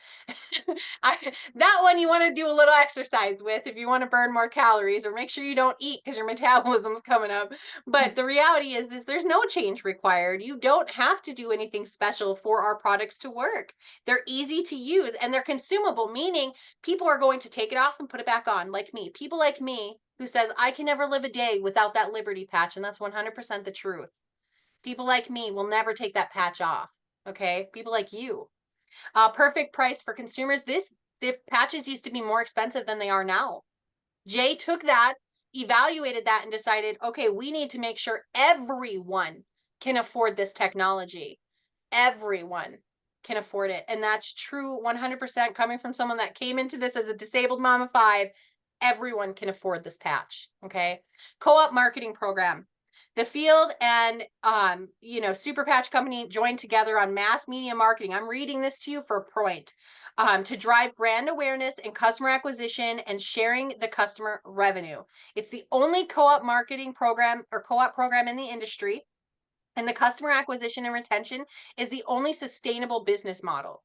A: That one you want to do a little exercise with if you want to burn more calories, or make sure you don't eat because your metabolism's coming up. But the reality is there's no change required. You don't have to do anything special for our products to work. They're easy to use and they're consumable, meaning people are going to take it off and put it back on, like me. People like me who says I can never live a day without that Liberty patch, and that's 100% the truth. People like me will never take that patch off. Okay, people like you. Perfect price for consumers. The patches used to be more expensive than they are now. Jay took that, evaluated that, and decided, okay, we need to make sure everyone can afford this technology. Everyone can afford it. And that's true 100% coming from someone that came into this as a disabled mom of 5. Everyone can afford this patch. Co-op marketing program. The field and Super Patch Company joined together on mass media marketing. I'm reading this to you for a point. To drive brand awareness and customer acquisition and sharing the customer revenue. It's the only co-op marketing program or co-op program in the industry. And the customer acquisition and retention is the only sustainable business model.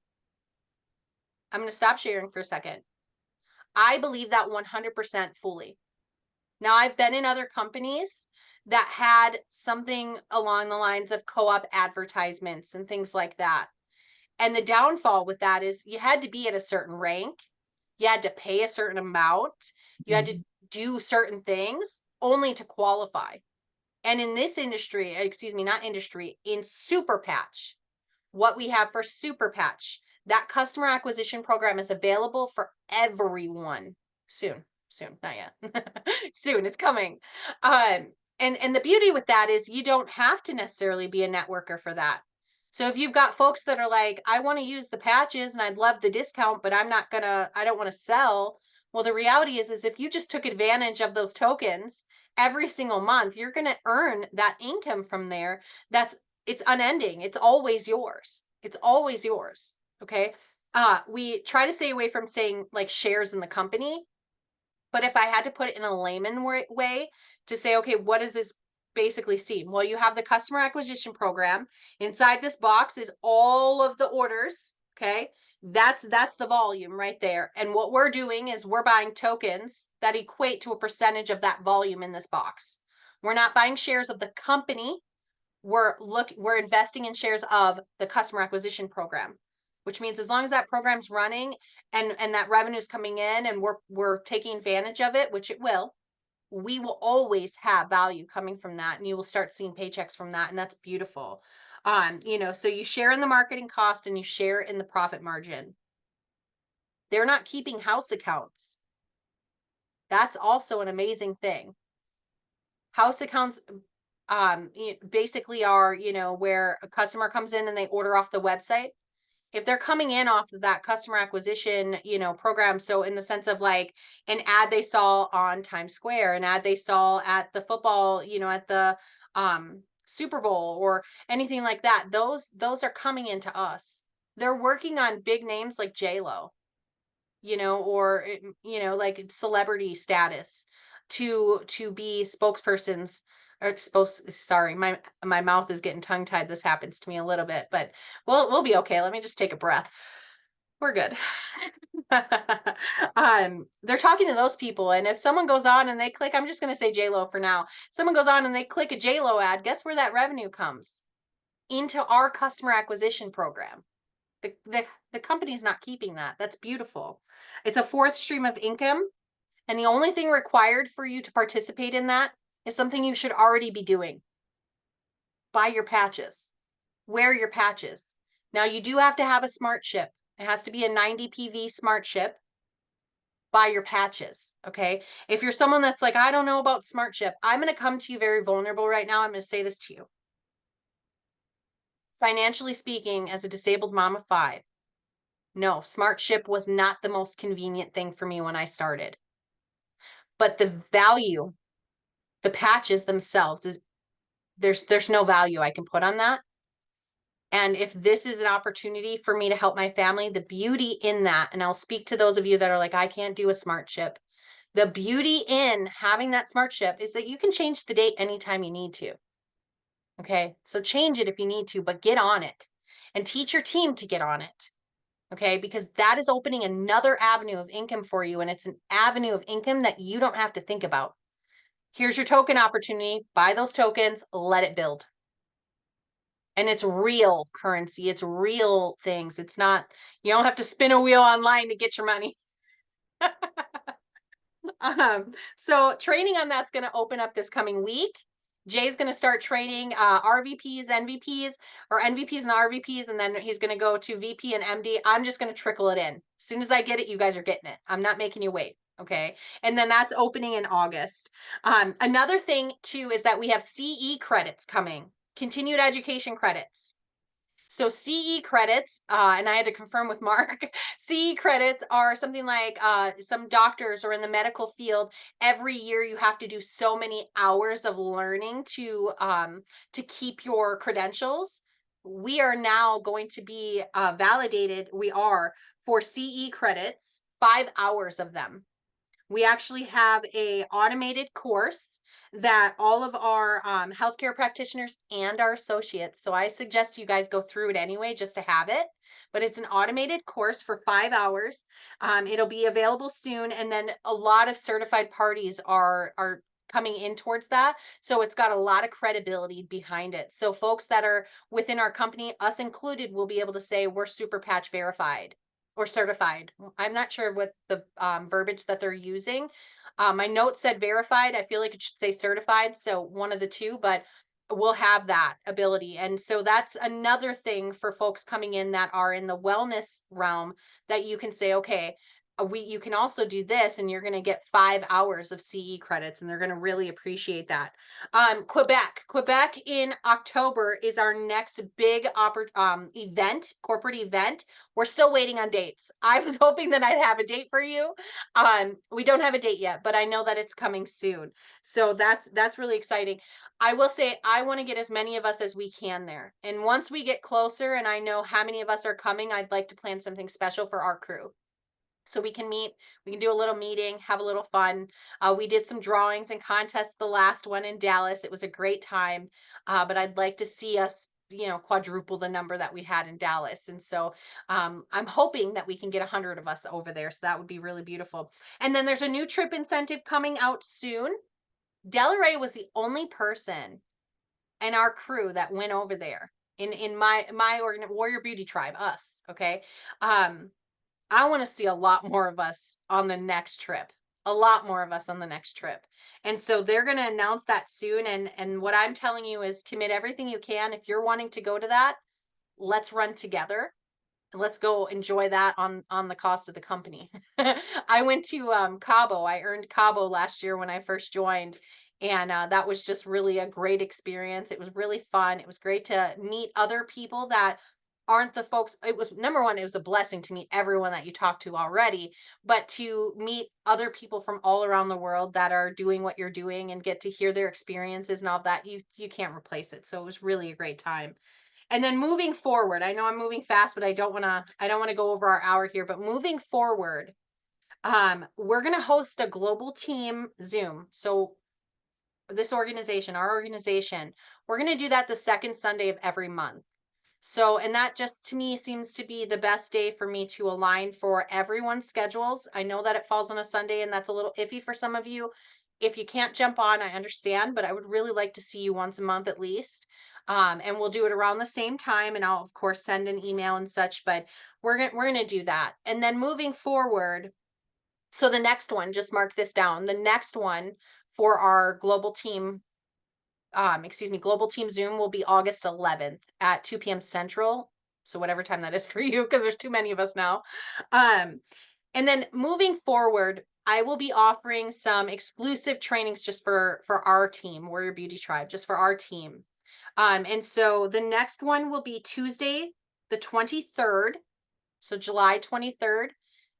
A: I'm going to stop sharing for a second. I believe that 100% fully. Now, I've been in other companies that had something along the lines of co-op advertisements and things like that. And the downfall with that is you had to be at a certain rank, you had to pay a certain amount, you had to do certain things only to qualify. And in this industry, excuse me, not industry, in Super Patch, what we have for Super Patch, that customer acquisition program is available for everyone soon. Soon, not yet. Soon, it's coming. And the beauty with that is you don't have to necessarily be a networker for that. So if you've got folks that are like, I want to use the patches and I'd love the discount, but I don't want to sell. Well, the reality is if you just took advantage of those tokens every single month, you're going to earn that income from there. It's unending. It's always yours. It's always yours. Okay. We try to stay away from saying like shares in the company, but if I had to put it in a layman way to say, okay, what does this basically seem? Well, you have the customer acquisition program. Inside this box is all of the orders. Okay. That's the volume right there. And what we're doing is we're buying tokens that equate to a percentage of that volume in this box. We're not buying shares of the company. We're investing in shares of the customer acquisition program, which means as long as that program's running and that revenue is coming in and we're taking advantage of it, which it will, we will always have value coming from that, and you will start seeing paychecks from that, and that's beautiful. So you share in the marketing cost and you share in the profit margin. They're not keeping house accounts. That's also an amazing thing. House accounts basically are, where a customer comes in and they order off the website. If they're coming in off of that customer acquisition, program, so in the sense of like an ad they saw on Times Square, an ad they saw at the football, at the Super Bowl or anything like that, those are coming into us. They're working on big names like J-Lo, or like celebrity status to be spokespersons or sorry, my mouth is getting tongue tied. This happens to me a little bit, but we'll be okay. Let me just take a breath. We're good. They're talking to those people, and if someone goes on and they click, I'm just going to say J-Lo for now. Someone goes on and they click a J-Lo ad, guess where that revenue comes? Into our customer acquisition program. The company's not keeping that. That's beautiful. It's a fourth stream of income, and the only thing required for you to participate in that is something you should already be doing. Buy your patches. Wear your patches. Now, you do have to have a smart chip. It has to be a 90 PV smart chip. Buy your patches, okay? If you're someone that's like, I don't know about smart chip, I'm going to come to you very vulnerable right now. I'm going to say this to you. Financially speaking, as a disabled mom of 5, no, smart chip was not the most convenient thing for me when I started. But the value, the patches themselves, is there's no value I can put on that. And if this is an opportunity for me to help my family, the beauty in that, and I'll speak to those of you that are like, I can't do a smart ship. The beauty in having that smart ship is that you can change the date anytime you need to. Okay. So change it if you need to, but get on it and teach your team to get on it. Okay. Because that is opening another avenue of income for you. And it's an avenue of income that you don't have to think about. Here's your token opportunity. Buy those tokens, let it build. And it's real currency. It's real things. It's not, you don't have to spin a wheel online to get your money. So training on that's going to open up this coming week. Jay's going to start training RVPs, NVPs, or NVPs and RVPs, and then he's going to go to VP and MD. I'm just going to trickle it in. As soon as I get it, you guys are getting it. I'm not making you wait. Okay. And then that's opening in August. Another thing, too, is that we have CE credits coming, continued education credits. So CE credits, and I had to confirm with Mark, CE credits are something like some doctors or in the medical field, every year you have to do so many hours of learning to keep your credentials. We are now going to be validated, we are, for CE credits, 5 hours of them. We actually have a automated course that all of our healthcare practitioners and our associates. So I suggest you guys go through it anyway, just to have it. But it's an automated course for 5 hours. It'll be available soon, and then a lot of certified parties are coming in towards that. So it's got a lot of credibility behind it. So folks that are within our company, us included, will be able to say we're super patch verified or certified. I'm not sure what the verbiage that they're using. My note said verified. I feel like it should say certified. So one of the two, but we'll have that ability. And so that's another thing for folks coming in that are in the wellness realm that you can say, okay, you can also do this and you're going to get 5 hours of CE credits, and they're going to really appreciate that. Quebec in October is our next big event, corporate event. We're still waiting on dates. I was hoping that I'd have a date for you. We don't have a date yet, but I know that it's coming soon. So that's really exciting. I will say I want to get as many of us as we can there. And once we get closer and I know how many of us are coming, I'd like to plan something special for our crew. So we can meet, we can do a little meeting, have a little fun. We did some drawings and contests the last one in Dallas. It was a great time. But I'd like to see us, quadruple the number that we had in Dallas. And so I'm hoping that we can get 100 of us over there. So that would be really beautiful. And then there's a new trip incentive coming out soon. Delray was the only person in our crew that went over there in my Warrior Beauty Tribe, us. Okay. I want to see a lot more of us on the next trip. A lot more of us on the next trip. And so they're going to announce that soon. And what I'm telling you is commit everything you can. If you're wanting to go to that, let's run together. And let's go enjoy that on the cost of the company. I went to Cabo. I earned Cabo last year when I first joined. And that was just really a great experience. It was really fun. It was great to meet other people that aren't the folks. It was, number one, it was a blessing to meet everyone that you talked to already, but to meet other people from all around the world that are doing what you're doing and get to hear their experiences and all that, you can't replace it. So it was really a great time. And then moving forward, I know I'm moving fast, but I don't want to go over our hour here, but moving forward, we're going to host a global team Zoom. So this organization, our organization, we're going to do that the second Sunday of every month. So, and that just to me seems to be the best day for me to align for everyone's schedules. I know that it falls on a Sunday and that's a little iffy for some of you. If you can't jump on, I understand, but I would really like to see you once a month at least. And we'll do it around the same time. And I'll of course send an email and such, but we're gonna do that. And then moving forward, so the next one, just mark this down. The next one for our global team global team Zoom will be August 11th at 2 p.m. Central. So whatever time that is for you, because there's too many of us now. And then moving forward, I will be offering some exclusive trainings just for our team, Warrior Beauty Tribe, just for our team. And so the next one will be Tuesday, the 23rd. So July 23rd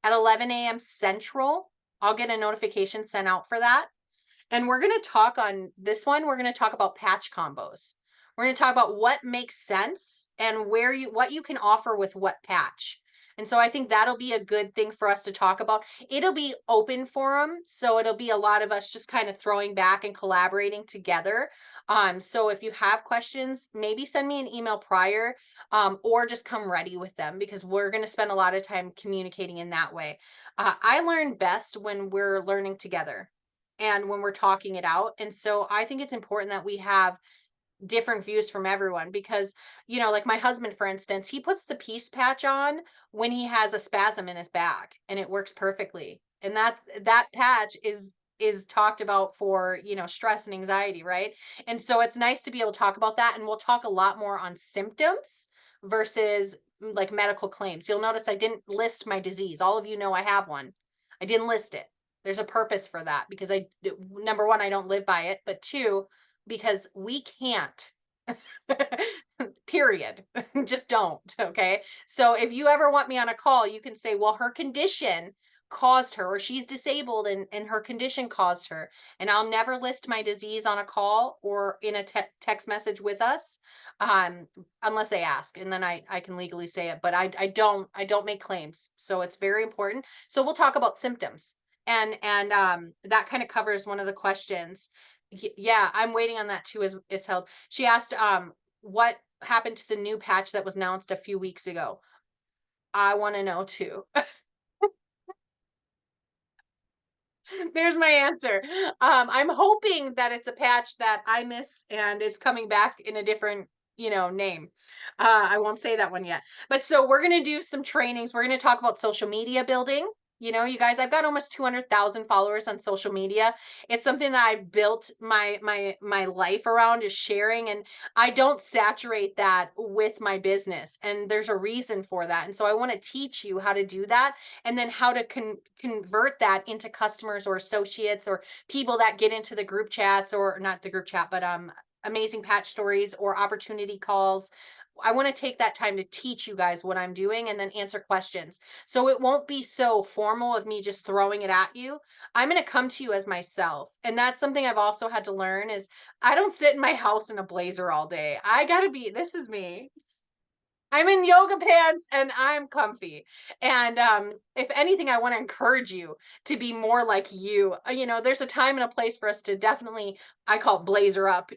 A: at 11 a.m. Central. I'll get a notification sent out for that. And we're going to talk on this one. We're going to talk about patch combos. We're going to talk about what makes sense and what you can offer with what patch. And so I think that'll be a good thing for us to talk about. It'll be open forum, so it'll be a lot of us just kind of throwing back and collaborating together. So if you have questions, maybe send me an email prior, or just come ready with them, because we're going to spend a lot of time communicating in that way. I learn best when we're learning together and when we're talking it out. And so I think it's important that we have different views from everyone, because like my husband, for instance, he puts the peace patch on when he has a spasm in his back, and it works perfectly. And that patch is talked about for stress and anxiety, right? And so it's nice to be able to talk about that, and we'll talk a lot more on symptoms versus like medical claims. You'll notice I didn't list my disease. All of you know I have one. I didn't list it. There's a purpose for that, because number one, I don't live by it, but two, because we can't. Period. Just don't. Okay. So if you ever want me on a call, you can say, well, her condition caused her, or she's disabled and her condition caused her. And I'll never list my disease on a call or in a text message with us, um, unless they ask. And then I can legally say it, but I don't make claims. So it's very important. So we'll talk about symptoms. And that kind of covers one of the questions. Yeah, I'm waiting on that too, is held. She asked, what happened to the new patch that was announced a few weeks ago? I want to know too. There's my answer. I'm hoping that it's a patch that I miss and it's coming back in a different, name. I won't say that one yet. But so we're going to do some trainings. We're going to talk about social media building. You guys, I've got almost 200,000 followers on social media. It's something that I've built my life around, is sharing, and I don't saturate that with my business. And there's a reason for that. And so I want to teach you how to do that, and then how to convert that into customers or associates or people that get into the group chats, or not the group chat, but amazing patch stories or opportunity calls. I want to take that time to teach you guys what I'm doing and then answer questions. So it won't be so formal of me just throwing it at you. I'm going to come to you as myself. And that's something I've also had to learn, is I don't sit in my house in a blazer all day. I got to be, this is me. I'm in yoga pants and I'm comfy. And if anything, I want to encourage you to be more like you. There's a time and a place for us to definitely, I call it blazer up,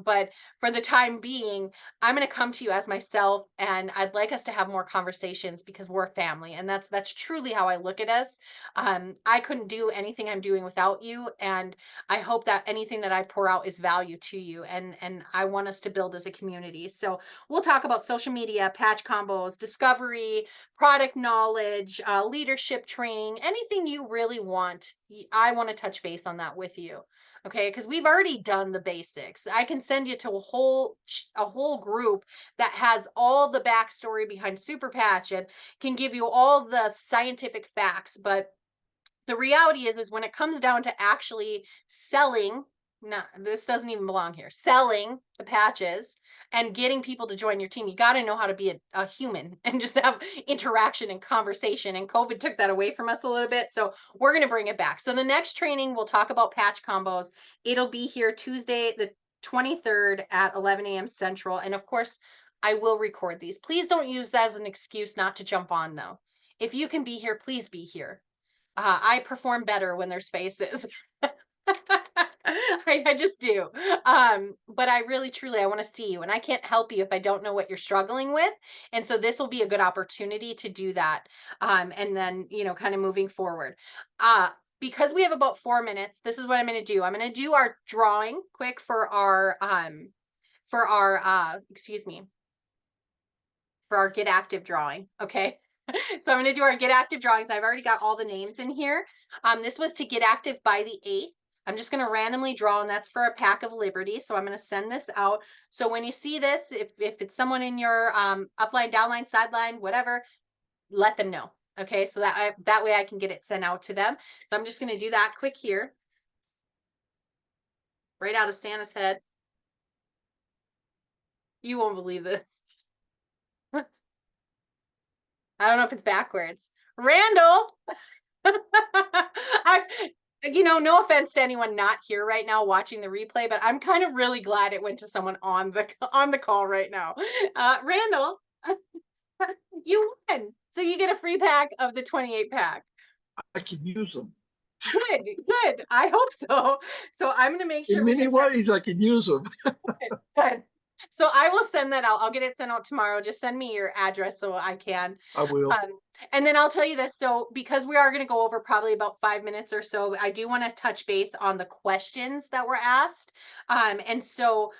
A: but for the time being, I'm going to come to you as myself, and I'd like us to have more conversations, because we're a family, and that's truly how I look at us. I couldn't do anything I'm doing without you, and I hope that anything that I pour out is value to you, and I want us to build as a community. So we'll talk about social media, patch combos, discovery, product knowledge, leadership training, anything you really want. I want to touch base on that with you. Okay, because we've already done the basics. I can send you to a whole group that has all the backstory behind Super Patch and can give you all the scientific facts. But the reality is when it comes down to actually selling, no, this doesn't even belong here, selling the patches and getting people to join your team, you got to know how to be a human and just have interaction and conversation. And COVID took that away from us a little bit, so we're going to bring it back. So the next training, we'll talk about patch combos. It'll be here Tuesday the 23rd at 11 a.m. Central, and of course I will record these. Please don't use that as an excuse not to jump on, though. If you can be here, please be here. I perform better when there's faces. I just do. But I really, truly, I want to see you, and I can't help you if I don't know what you're struggling with. And so this will be a good opportunity to do that. And then, kind of moving forward. Uh, because we have about 4 minutes, this is what I'm going to do. I'm going to do our drawing quick excuse me, for our get active drawing. Okay. So I'm going to do our get active drawings. I've already got all the names in here. This was to get active by the 8th. I'm just going to randomly draw, and that's for a pack of Liberty. So I'm going to send this out. So when you see this, if it's someone in your upline, downline, sideline, whatever, let them know. Okay, so that way I can get it sent out to them. So I'm just going to do that quick here, right out of Santa's head. You won't believe this. I don't know if it's backwards. Randall. I No offense to anyone not here right now watching the replay, but I'm kind of really glad it went to someone on the call right now. Randall, you won. So you get a free pack of the 28 pack.
C: I can use them.
A: Good, good. I hope so. So I'm going to make sure
C: In
A: we
C: many
A: get that.
C: ways, I can use them.
A: Good. So I will send that out. I'll get it sent out tomorrow. Just send me your address so I can.
C: I will.
A: And then I'll tell you this. So because we are going to go over probably about 5 minutes or so, I do want to touch base on the questions that were asked. And so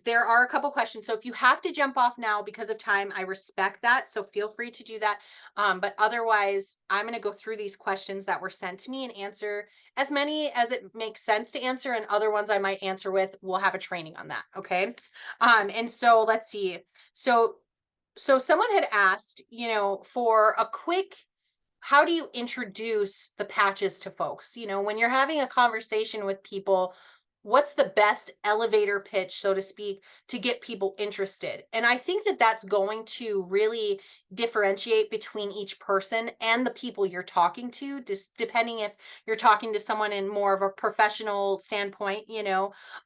A: there are a couple questions. So if you have to jump off now because of time, I respect that. So feel free to do that. But otherwise, I'm going to go through these questions that were sent to me and answer as many as it makes sense to answer, and other ones I might answer with. We'll have a training on that. Okay. And so let's see. So someone had asked, for a quick, how do you introduce the patches to folks? When you're having a conversation with people, what's the best elevator pitch, so to speak, to get people interested? And I think that that's going to really differentiate between each person and the people you're talking to, just depending if you're talking to someone in more of a professional standpoint,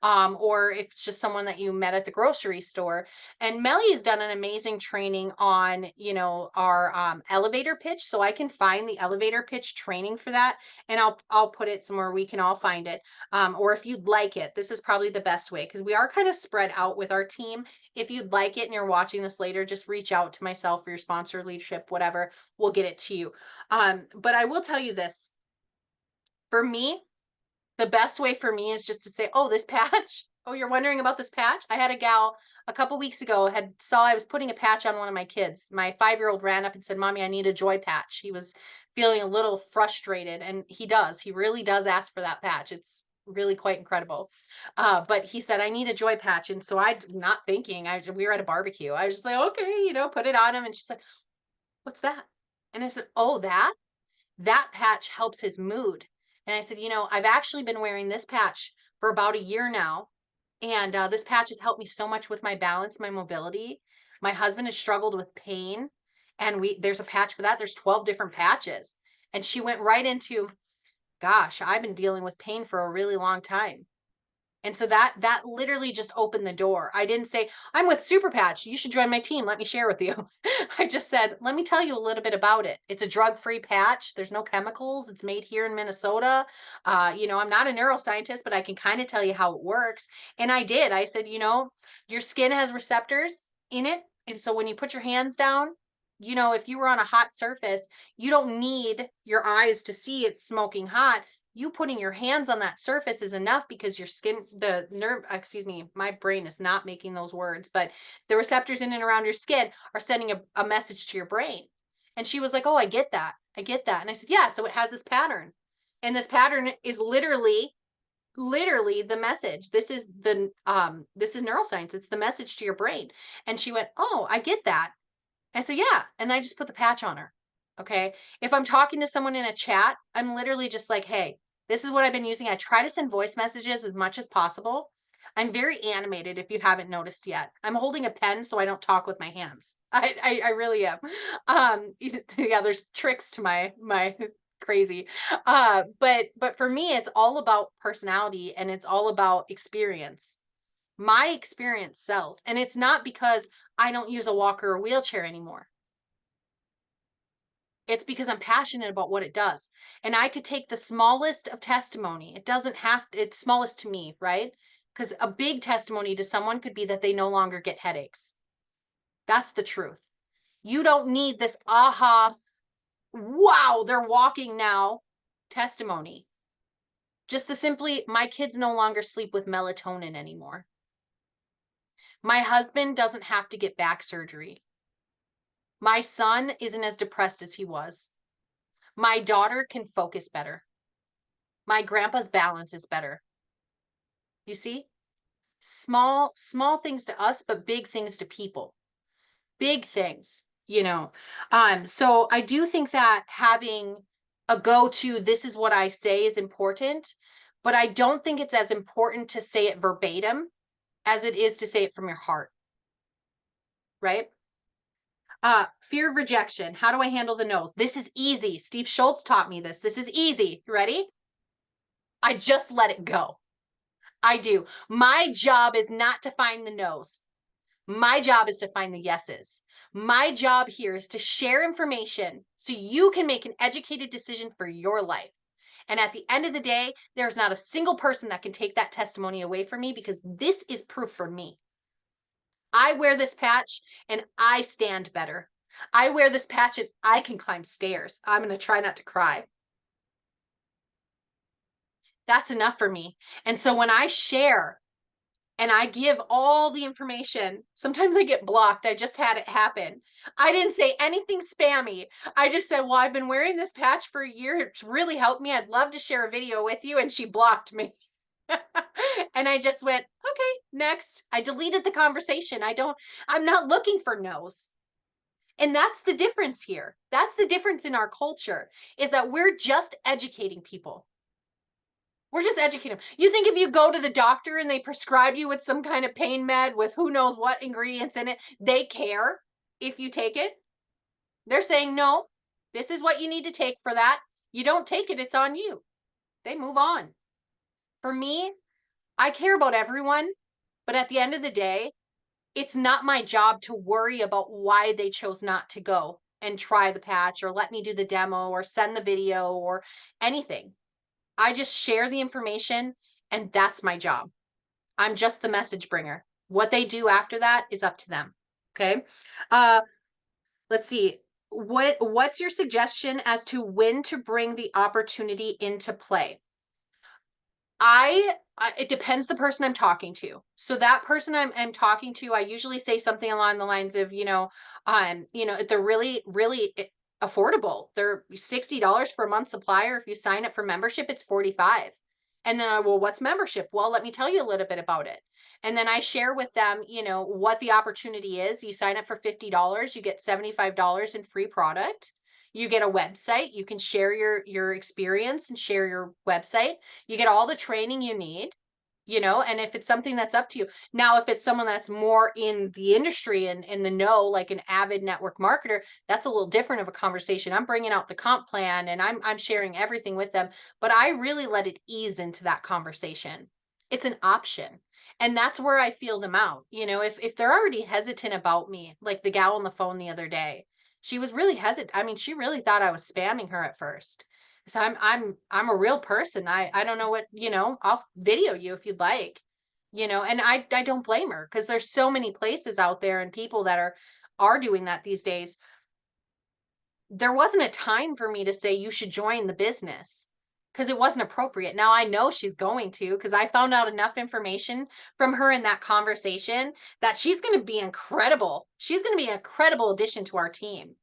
A: or if it's just someone that you met at the grocery store. And Melly has done an amazing training on, our elevator pitch. So I can find the elevator pitch training for that, and I'll put it somewhere we can all find it. Or if you'd like it, this is probably the best way because we are kind of spread out with our team. If you'd like it and you're watching this later, just reach out to myself or your sponsor, leadership, whatever. We'll get it to you. But I will tell you this. For me, the best way for me is just to say, oh, this patch. Oh, you're wondering about this patch? I had a gal a couple weeks ago saw I was putting a patch on one of my kids. My 5-year-old ran up and said, Mommy, I need a joy patch. He was feeling a little frustrated, and he really does ask for that patch. It's really quite incredible. But he said, I need a joy patch. And so not thinking, we were at a barbecue. I was just like, okay, put it on him. And she's like, what's that? And I said, oh, that patch helps his mood. And I said, I've actually been wearing this patch for about a year now. And this patch has helped me so much with my balance, my mobility. My husband has struggled with pain. And there's a patch for that. There's 12 different patches. And she went right into, gosh, I've been dealing with pain for a really long time. And so that literally just opened the door. I didn't say, I'm with Super Patch. You should join my team. Let me share with you. I just said, let me tell you a little bit about it. It's a drug-free patch. There's no chemicals. It's made here in Minnesota. I'm not a neuroscientist, but I can kind of tell you how it works. And I did. I said, your skin has receptors in it. And so when you put your hands down, if you were on a hot surface, you don't need your eyes to see it's smoking hot. You putting your hands on that surface is enough because your skin, the nerve, excuse me, my brain is not making those words, but the receptors in and around your skin are sending a message to your brain. And she was like, oh, I get that. I get that. And I said, yeah, so it has this pattern. And this pattern is literally the message. This is neuroscience. It's the message to your brain. And she went, oh, I get that. I said, yeah. And I just put the patch on her. Okay. If I'm talking to someone in a chat, I'm literally just like, hey, this is what I've been using. I try to send voice messages as much as possible. I'm very animated if you haven't noticed yet. I'm holding a pen so I don't talk with my hands. I really am. Yeah, there's tricks to my crazy. But for me, it's all about personality and it's all about experience. My experience sells. And it's not because I don't use a walker or wheelchair anymore. It's because I'm passionate about what it does. And I could take the smallest of testimony. It doesn't have to, it's smallest to me, right? Because a big testimony to someone could be that they no longer get headaches. That's the truth. You don't need this aha, wow, they're walking now testimony. Just the simply, my kids no longer sleep with melatonin anymore. My husband doesn't have to get back surgery. My son isn't as depressed as he was. My daughter can focus better. My grandpa's balance is better. You see? Small things to us, but big things to people. Big things. So I do think that having a go-to, this is what I say is important, but I don't think it's as important to say it verbatim as it is to say it from your heart. Right? Fear of rejection. How do I handle the no's? This is easy. Steve Schultz taught me this. This is easy. You ready? I just let it go. I do. My job is not to find the no's. My job is to find the yeses. My job here is to share information so you can make an educated decision for your life. And at the end of the day, there's not a single person that can take that testimony away from me, because this is proof for me. I wear this patch and I stand better. I wear this patch and I can climb stairs. I'm going to try not to cry. That's enough for me. And so when I share and I give all the information, sometimes I get blocked. I just had it happen. I didn't say anything spammy. I just said, well, I've been wearing this patch for a year. It's really helped me. I'd love to share a video with you. And she blocked me. And I just went, okay, next. I deleted the conversation. I'm not looking for no's. And that's the difference here. That's the difference in our culture, is that we're just educating people. We're just educating them. You think if you go to the doctor and they prescribe you with some kind of pain med with who knows what ingredients in it, they care if you take it? They're saying, no, this is what you need to take for that. You don't take it, it's on you. They move on. For me, I care about everyone, but at the end of the day, it's not my job to worry about why they chose not to go and try the patch or let me do the demo or send the video or anything. I just share the information, and that's my job. I'm just the message bringer. What they do after that is up to them. Okay. Let's see. What's your suggestion as to when to bring the opportunity into play? It depends the person I'm talking to. So that person I'm talking to, I usually say something along the lines of, they're really, really affordable. They're $60 for a month supply, or if you sign up for membership, it's 45. And then well, what's membership? Well, let me tell you a little bit about it. And then I share with them, what the opportunity is. You sign up for $50, you get $75 in free product. You get a website. You can share your experience and share your website. You get all the training you need, and if it's something that's up to you. Now, if it's someone that's more in the industry and in the know, like an avid network marketer, that's a little different of a conversation. I'm bringing out the comp plan and I'm sharing everything with them, but I really let it ease into that conversation. It's an option. And that's where I feel them out. If they're already hesitant about me, like the gal on the phone the other day, she was really hesitant. I mean, she really thought I was spamming her at first. So I'm a real person. I don't know what, I'll video you if you'd like, and I don't blame her, because there's so many places out there and people that are doing that these days. There wasn't a time for me to say you should join the business, because it wasn't appropriate. Now I know she's going to, because I found out enough information from her in that conversation that she's going to be incredible. She's going to be an incredible addition to our team.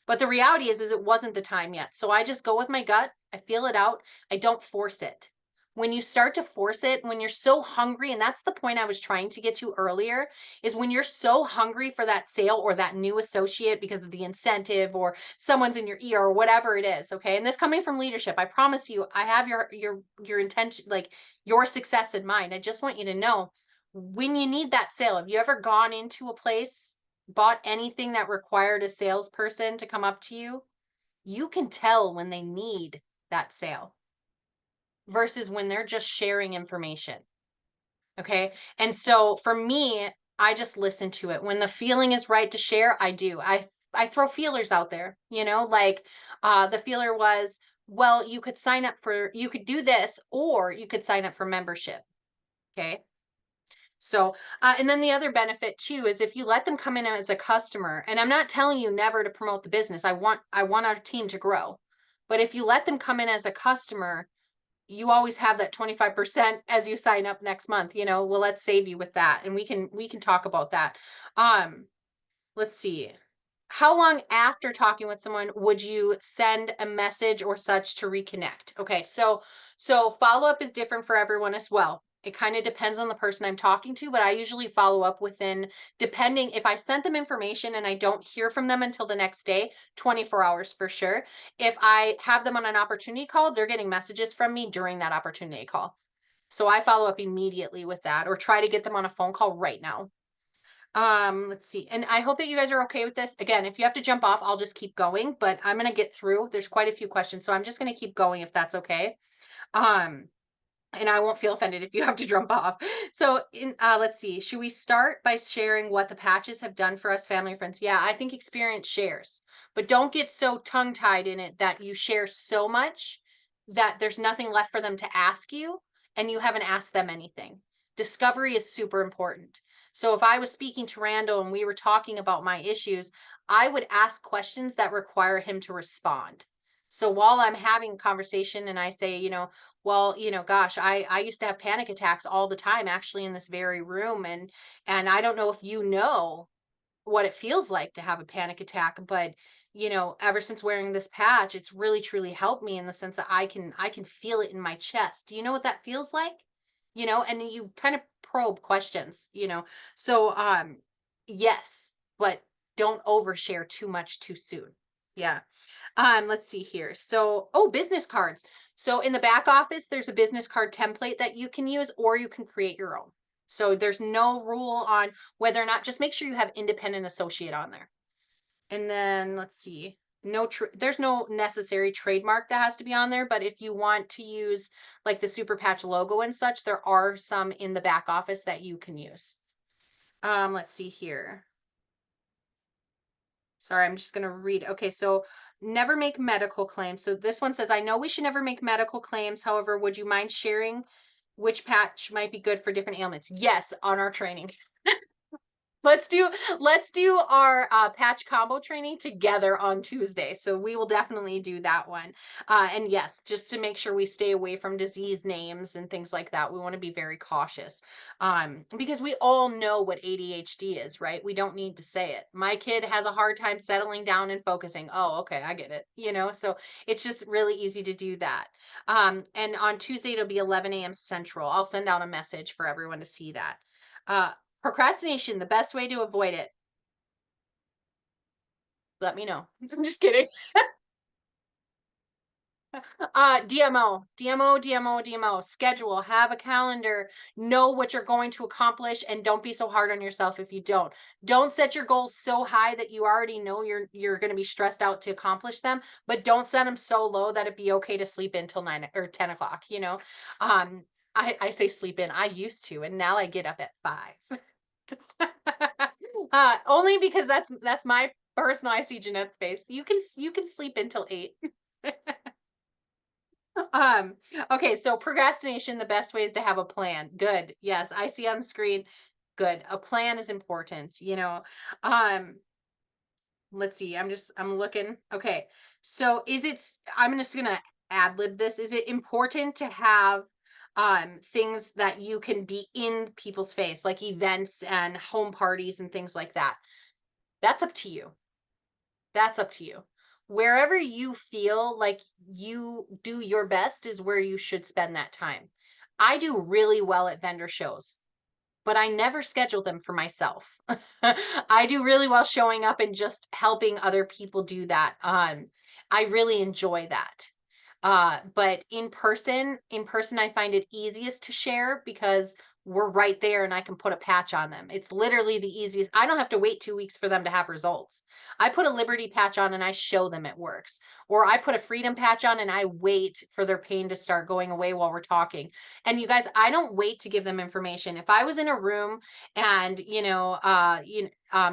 A: But the reality is it wasn't the time yet. So I just go with my gut. I feel it out. I don't force it. When you start to force it, when you're so hungry, and that's the point I was trying to get to earlier, is when you're so hungry for that sale or that new associate because of the incentive or someone's in your ear or whatever it is. Okay. And this coming from leadership, I promise you, I have your intention, like your success in mind. I just want you to know, when you need that sale, have you ever gone into a place, bought anything that required a salesperson to come up to you? You can tell when they need that sale versus when they're just sharing information. Okay. And so for me, I just listen to it. When the feeling is right to share, I do. I throw feelers out there, like the feeler was, well, you could do this, or you could sign up for membership. Okay. So, and then the other benefit too is if you let them come in as a customer, and I'm not telling you never to promote the business. I want our team to grow. But if you let them come in as a customer, you always have that 25% as you sign up next month, well, let's save you with that. And we can talk about that. Let's see. How long after talking with someone would you send a message or such to reconnect? Okay, so follow-up is different for everyone as well. It kind of depends on the person I'm talking to, but I usually follow up within, depending, if I sent them information and I don't hear from them until the next day, 24 hours for sure. If I have them on an opportunity call, they're getting messages from me during that opportunity call. So I follow up immediately with that, or try to get them on a phone call right now. Let's see. And I hope that you guys are okay with this. Again, if you have to jump off, I'll just keep going, but I'm going to get through. There's quite a few questions, so I'm just going to keep going if that's okay. Um, and I won't feel offended if you have to jump off. So let's see. Should we start by sharing what the patches have done for us, family and friends? Yeah, I think experience shares, but don't get so tongue-tied in it that you share so much that there's nothing left for them to ask you and you haven't asked them anything. Discovery is super important. So if I was speaking to Randall and we were talking about my issues, I would ask questions that require him to respond. So while I'm having a conversation and I say, well, gosh, I used to have panic attacks all the time, actually, in this very room, and I don't know if you know what it feels like to have a panic attack, but ever since wearing this patch, it's really truly helped me in the sense that I can feel it in my chest. Do you know what that feels like? And then you kind of probe questions, so yes, but don't overshare too much too soon. Yeah. Let's see here. So, oh, business cards. So in the back office, there's a business card template that you can use, or you can create your own. So there's no rule on whether or not, just make sure you have independent associate on there. And then let's see. There's no necessary trademark that has to be on there, but if you want to use like the Super Patch logo and such, there are some in the back office that you can use. Let's see here. Sorry, I'm just going to read. Okay, so never make medical claims. So this one says, I know we should never make medical claims. However, would you mind sharing which patch might be good for different ailments? Yes, on our training. Let's do our patch combo training together on Tuesday. So we will definitely do that one. And yes, just to make sure we stay away from disease names and things like that. We want to be very cautious. Because we all know what ADHD is, right? We don't need to say it. My kid has a hard time settling down and focusing. Oh, okay, I get it. So it's just really easy to do that. And on Tuesday it'll be 11 a.m. Central. I'll send out a message for everyone to see that. Uh, Procrastination, the best way to avoid it. Let me know. I'm just kidding. DMO. Schedule, have a calendar, know what you're going to accomplish, and don't be so hard on yourself if you don't. Don't set your goals so high that you already know you're going to be stressed out to accomplish them, but don't set them so low that it'd be okay to sleep in till 9 or 10 o'clock, I say sleep in. I used to, and now I get up at 5. Only because that's my personal. I see Jeanette's face. You can sleep until 8. Um, okay, so procrastination, the best way is to have a plan. Good. Yes, I see on the screen. Good. A plan is important. Um, let's see. I'm looking. Okay. So I'm just gonna ad lib this. Is it important to have things that you can be in people's face, like events and home parties and things like that? That's up to you. That's up to you. Wherever you feel like you do your best is where you should spend that time. I do really well at vendor shows, but I never schedule them for myself. I do really well showing up and just helping other people do that. I really enjoy that. But in person, I find it easiest to share because we're right there and I can put a patch on them. It's literally the easiest. I don't have to wait 2 weeks for them to have results. I put a Liberty patch on and I show them it works. Or I put a Freedom patch on and I wait for their pain to start going away while we're talking. And you guys, I don't wait to give them information. If I was in a room and,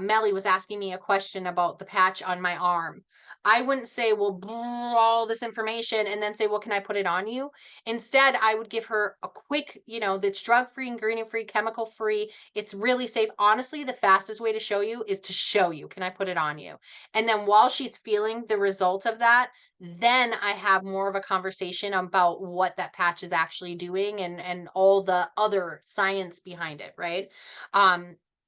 A: Melly was asking me a question about the patch on my arm, I wouldn't say, well, all this information and then say, well, can I put it on you? Instead, I would give her a quick, that's drug-free, ingredient-free, chemical-free. It's really safe. Honestly, the fastest way to show you is to show you, can I put it on you? And then while she's feeling the result of that, then I have more of a conversation about what that patch is actually doing and all the other science behind it, right?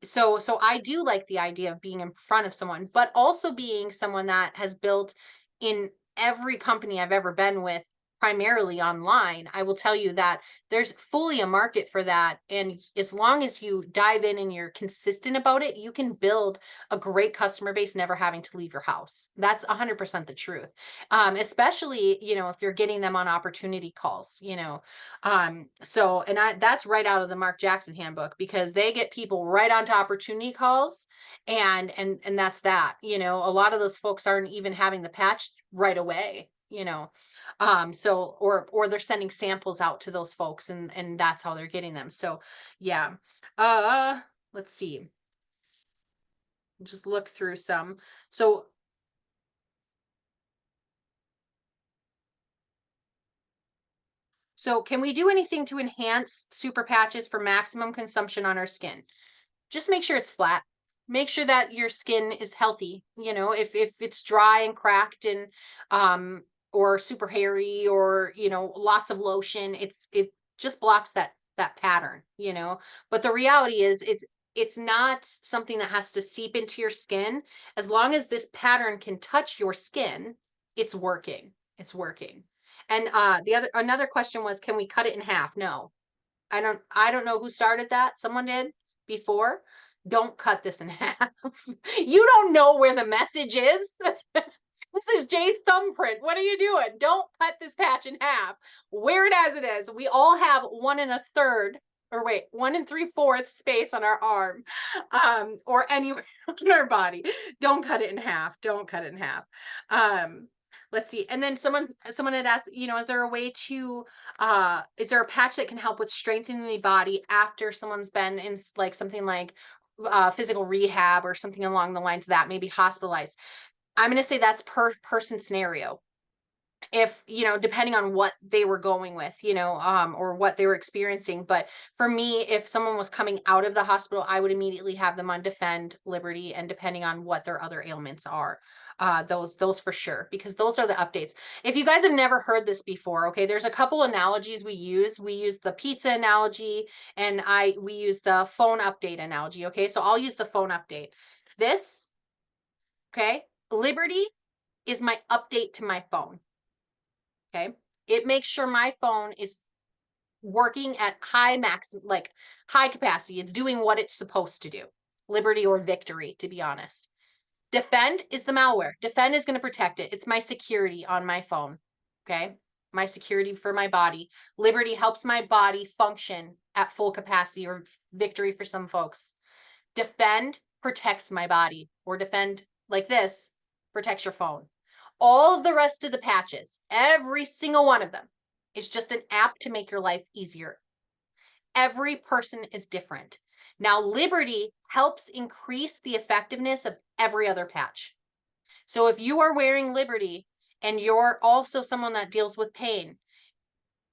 A: So I do like the idea of being in front of someone, but also being someone that has built in every company I've ever been with, primarily online. I will tell you that there's fully a market for that. And as long as you dive in and you're consistent about it, you can build a great customer base, never having to leave your house. That's 100% the truth. Especially, if you're getting them on opportunity calls. That's right out of the Mark Jackson handbook because they get people right onto opportunity calls and that's that. A lot of those folks aren't even having the patch right away. you know. So or they're sending samples out to those folks, and that's how they're getting them. So yeah. Let's see. Just look through some. So can we do anything to enhance super patches for maximum consumption on our skin? Just make sure it's flat. Make sure that your skin is healthy. You know, if it's dry and cracked and or super hairy or, you know, lots of lotion, it just blocks that pattern, you know. But the reality is it's not something that has to seep into your skin. As long as this pattern can touch your skin, it's working. It's working. And another question was, can we cut it in half? No. I don't know who started that. Someone did before. Don't cut this in half. You don't know where the message is. This is Jay's thumbprint. What are you doing? Don't cut this patch in half. Wear it as it is. We all have 1 1/3, or wait, 1 3/4 space on our arm, or anywhere on our body. Don't cut it in half. Don't cut it in half. Let's see. And then someone had asked, you know, is there a way to is there a patch that can help with strengthening the body after someone's been in like something like physical rehab or something along the lines of that, maybe hospitalized? I'm going to say that's per person scenario. If, you know, depending on what they were going with, you know, or what they were experiencing. But for me, if someone was coming out of the hospital, I would immediately have them on Defend, Liberty, and depending on what their other ailments are, those for sure, because those are the updates. If you guys have never heard this before, okay, there's a couple analogies we use. We use the pizza analogy, and we use the phone update analogy. Okay, so I'll use the phone update. This, okay, Liberty is my update to my phone. Okay. It makes sure my phone is working at high capacity. It's doing what it's supposed to do. Liberty or Victory, to be honest. Defend is the malware. Defend is going to protect it. It's my security on my phone. Okay. My security for my body. Liberty helps my body function at full capacity, or Victory for some folks. Defend protects my body, or Defend like this protects your phone. All of the rest of the patches, every single one of them, is just an app to make your life easier. Every person is different. Now, Liberty helps increase the effectiveness of every other patch. So if you are wearing Liberty and you're also someone that deals with pain,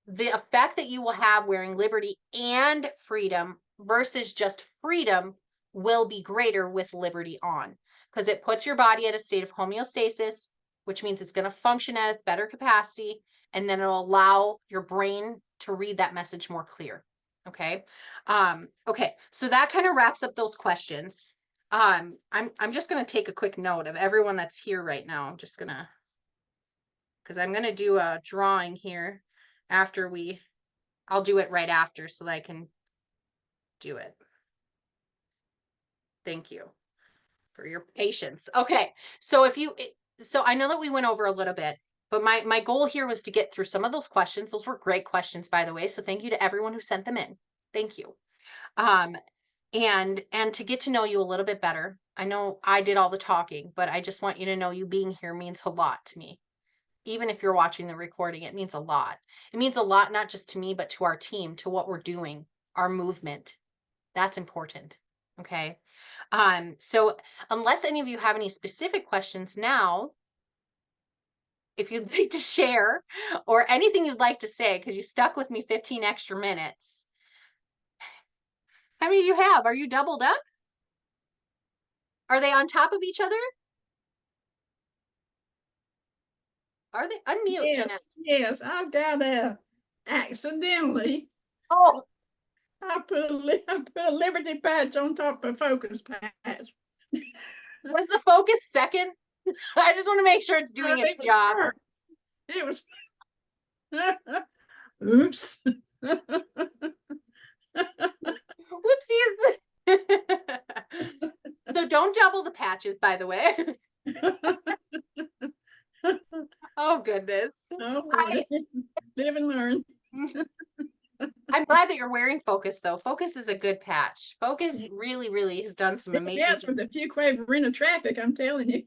A: the effect that you will have wearing Liberty and Freedom versus just Freedom will be greater with Liberty on, because it puts your body at a state of homeostasis, which means it's going to function at its better capacity, and then it'll allow your brain to read that message more clear. Okay. Okay. So that kind of wraps up those questions. I'm just going to take a quick note of everyone that's here right now. I'm just going to, because I'm going to do a drawing here after I'll do it right after so that I can do it. Thank you for your patience. Okay. So so I know that we went over a little bit, but my goal here was to get through some of those questions. Those were great questions, by the way. So thank you to everyone who sent them in. Thank you. And to get to know you a little bit better. I know I did all the talking, but I just want you to know you being here means a lot to me. Even if you're watching the recording, it means a lot. It means a lot, not just to me, but to our team, to what we're doing, our movement. That's important. Okay. So unless any of you have any specific questions now, if you'd like to share or anything you'd like to say, because you stuck with me 15 extra minutes. How many do you have? Are you doubled up? Are they on top of each other? Are they? Unmute, Jeanette.
B: Yes, I've got accidentally,
A: Oh,
B: I put a Liberty patch on top of Focus patch.
A: was the focus second? I just want to make sure it's doing its
B: It was
A: job.
B: first. It was. Oops.
A: Whoopsies. So don't double the patches, by the way. Oh, goodness.
B: Oh, live and learn.
A: I'm glad that you're wearing Focus, though. Focus is a good patch. Focus really, really has done some amazing
B: Yes, with a few quaver in the traffic, I'm telling you.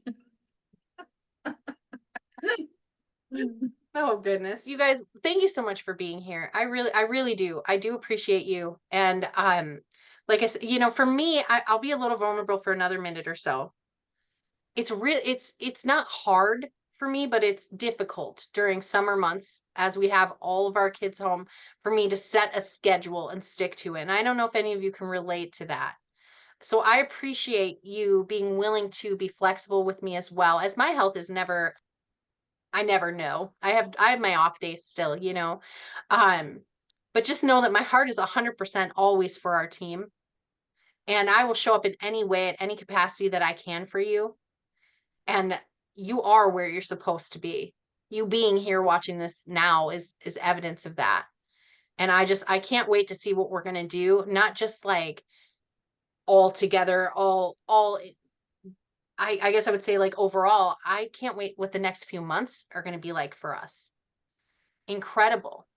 A: Oh goodness. You guys, thank you so much for being here. I really do. I do appreciate you. And like I said, for me, I'll be a little vulnerable for another minute or so. It's not hard for me, but it's difficult during summer months as we have all of our kids home for me to set a schedule and stick to it. And I don't know if any of you can relate to that. So I appreciate you being willing to be flexible with me as well, as my health is never, I never know. I have my off days still, Um, but just know that my heart is 100% always for our team. And I will show up in any way, at any capacity that I can for you. And you are where you're supposed to be. You being here watching this now is evidence of that. And I can't wait to see what we're gonna do, not just like all together, all I guess I would say like overall, I can't wait what the next few months are gonna be like for us. Incredible.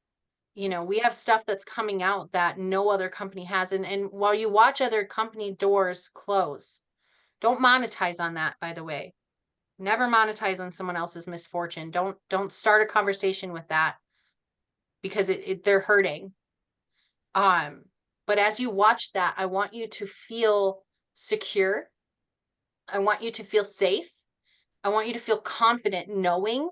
A: We have stuff that's coming out that no other company has. And while you watch other company doors close, don't monetize on that, by the way. Never monetize on someone else's misfortune. Don't start a conversation with that because they're hurting. But as you watch that, I want you to feel secure. I want you to feel safe. I want you to feel confident knowing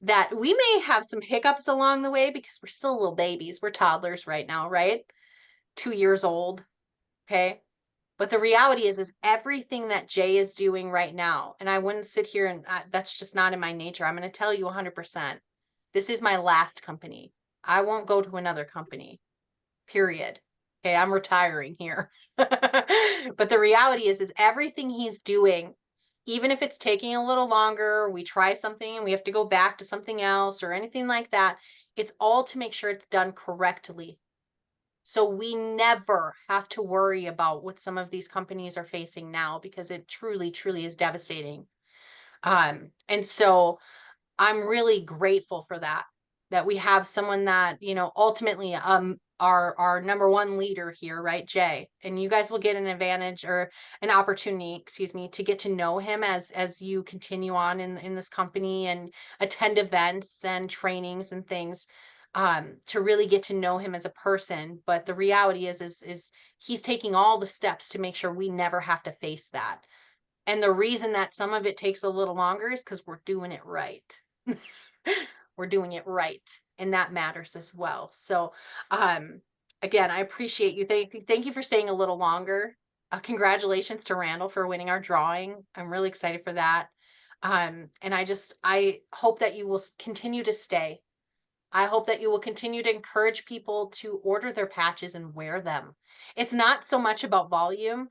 A: that we may have some hiccups along the way because we're still little babies. We're toddlers right now, right? 2 years old. Okay. But the reality is everything that Jay is doing right now, and I wouldn't sit here and that's just not in my nature. I'm going to tell you 100%. This is my last company. I won't go to another company, period. Okay, I'm retiring here. But the reality is everything he's doing, even if it's taking a little longer, we try something and we have to go back to something else or anything like that, it's all to make sure it's done correctly. So we never have to worry about what some of these companies are facing now because it truly, truly is devastating. And so I'm really grateful for that we have someone that, ultimately, our number one leader here, right, Jay, and you guys will get an advantage or an opportunity, excuse me, to get to know him as you continue on in this company and attend events and trainings and things, to really get to know him as a person. But the reality is he's taking all the steps to make sure we never have to face that. And the reason that some of it takes a little longer is because we're doing it right. We're doing it right, and that matters as well. So again, I appreciate you. Thank you for staying a little longer. Congratulations to Randall for winning our drawing. I'm really excited for that. And I hope that you will continue to stay. I hope that you will continue to encourage people to order their patches and wear them. It's not so much about volume.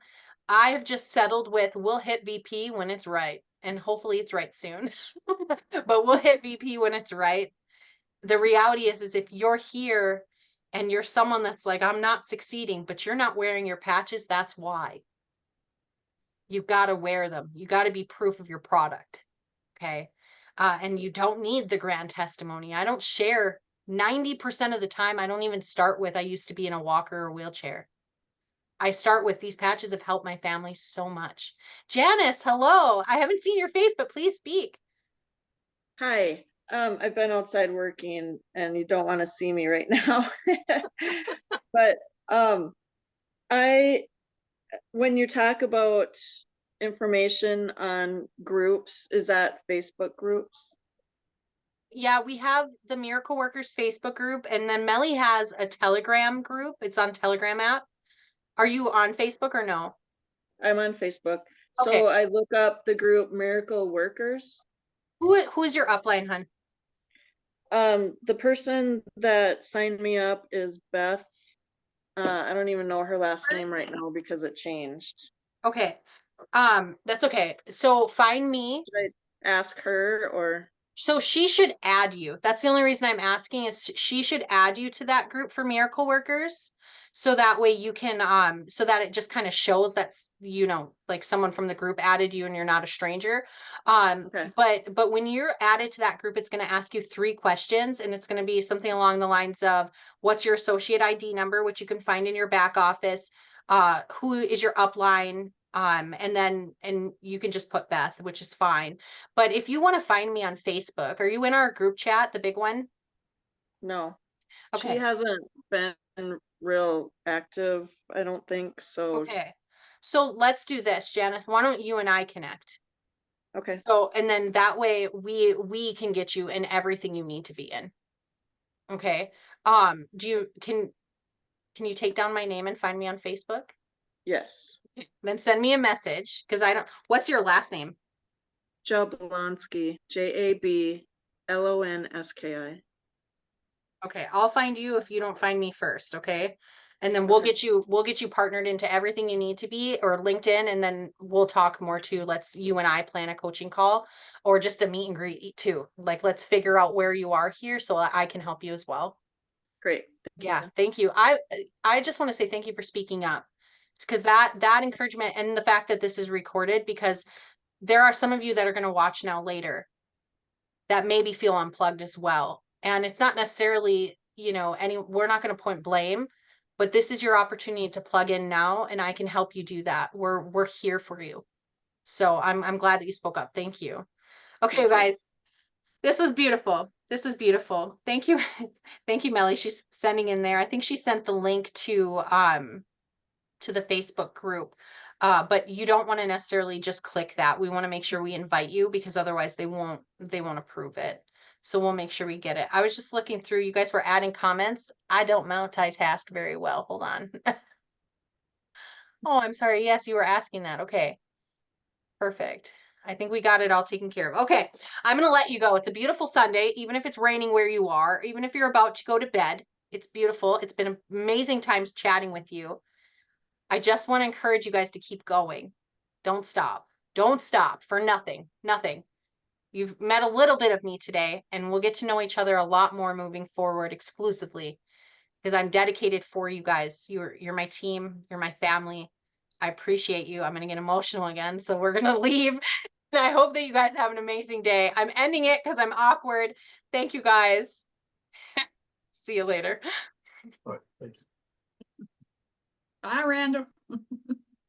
A: I have just settled with we'll hit VP when it's right, and hopefully it's right soon. But we'll hit VP when it's right. The reality is if you're here and you're someone that's like, I'm not succeeding, but you're not wearing your patches, that's why. You've got to wear them. You got to be proof of your product. Okay. And you don't need the grand testimony. I don't share 90% of the time. I don't even start with, I used to be in a walker or wheelchair. I start with these patches have helped my family so much. Janice, hello. I haven't seen your face, but please speak.
D: Hi. I've been outside working and you don't want to see me right now. But when you talk about information on groups, is that Facebook groups?
A: Yeah, we have the Miracle Workers Facebook group, and then Melly has a Telegram group. It's on Telegram app. Are you on Facebook or no?
D: I'm on Facebook. So
A: Okay.
D: I look up the group Miracle Workers.
A: Who is your upline, hun?
D: The person that signed me up is Beth. I don't even know her last name right now because it changed.
A: Okay. That's okay. So find me.
D: Should I ask her or?
A: So she should add you. That's the only reason I'm asking is she should add you to that group for Miracle Workers. So that way you can, so that it just kind of shows that's, like someone from the group added you and you're not a stranger.
D: Okay.
A: But when you're added to that group, it's going to ask you 3 questions, and it's going to be something along the lines of what's your associate ID number, which you can find in your back office, who is your upline, And you can just put Beth, which is fine. But if you want to find me on Facebook, are you in our group chat, the big one?
D: No, she
A: Okay.
D: hasn't been real active, I don't think, so,
A: Okay. So let's do this, Janice. Why don't you and I connect?
D: okay,
A: So, and then that way we can get you in everything you need to be in. Okay. Can you take down my name and find me on Facebook?
D: yes.
A: Then send me a message because I don't, what's your last name?
D: Jablonski, Jablonski.
A: Okay, I'll find you if you don't find me first, okay? And then
D: Okay.
A: we'll get you partnered into everything you need to be, or LinkedIn, and then we'll talk more too. Let's you and I plan a coaching call or just a meet and greet too. Like let's figure out where you are here so that I can help you as well.
D: Great.
A: Yeah, thank you. I just want to say thank you for speaking up. Because that encouragement and the fact that this is recorded, because there are some of you that are going to watch now later that maybe feel unplugged as well. And it's not necessarily, we're not going to point blame, but this is your opportunity to plug in now and I can help you do that. We're here for you. So I'm glad that you spoke up. Thank you. Okay,
D: Thank you.
A: guys. This was beautiful. This was beautiful. Thank you. Thank you, Melly. She's sending in there. I think she sent the link to the Facebook group. But you don't want to necessarily just click that. We want to make sure we invite you because otherwise they won't approve it. So we'll make sure we get it. I was just looking through, you guys were adding comments. I don't multitask very well. Hold on. Oh, I'm sorry. Yes, you were asking that. Okay. Perfect. I think we got it all taken care of. Okay. I'm going to let you go. It's a beautiful Sunday, even if it's raining where you are, even if you're about to go to bed. It's beautiful. It's been amazing times chatting with you. I just want to encourage you guys to keep going. Don't stop. Don't stop for nothing. Nothing. You've met a little bit of me today, and we'll get to know each other a lot more moving forward exclusively because I'm dedicated for you guys. You're my team. You're my family. I appreciate you. I'm going to get emotional again, so we're going to leave. And I hope that you guys have an amazing day. I'm ending it because I'm awkward. Thank you guys. See you later.
C: All right, thank you.
B: Bye, Randall.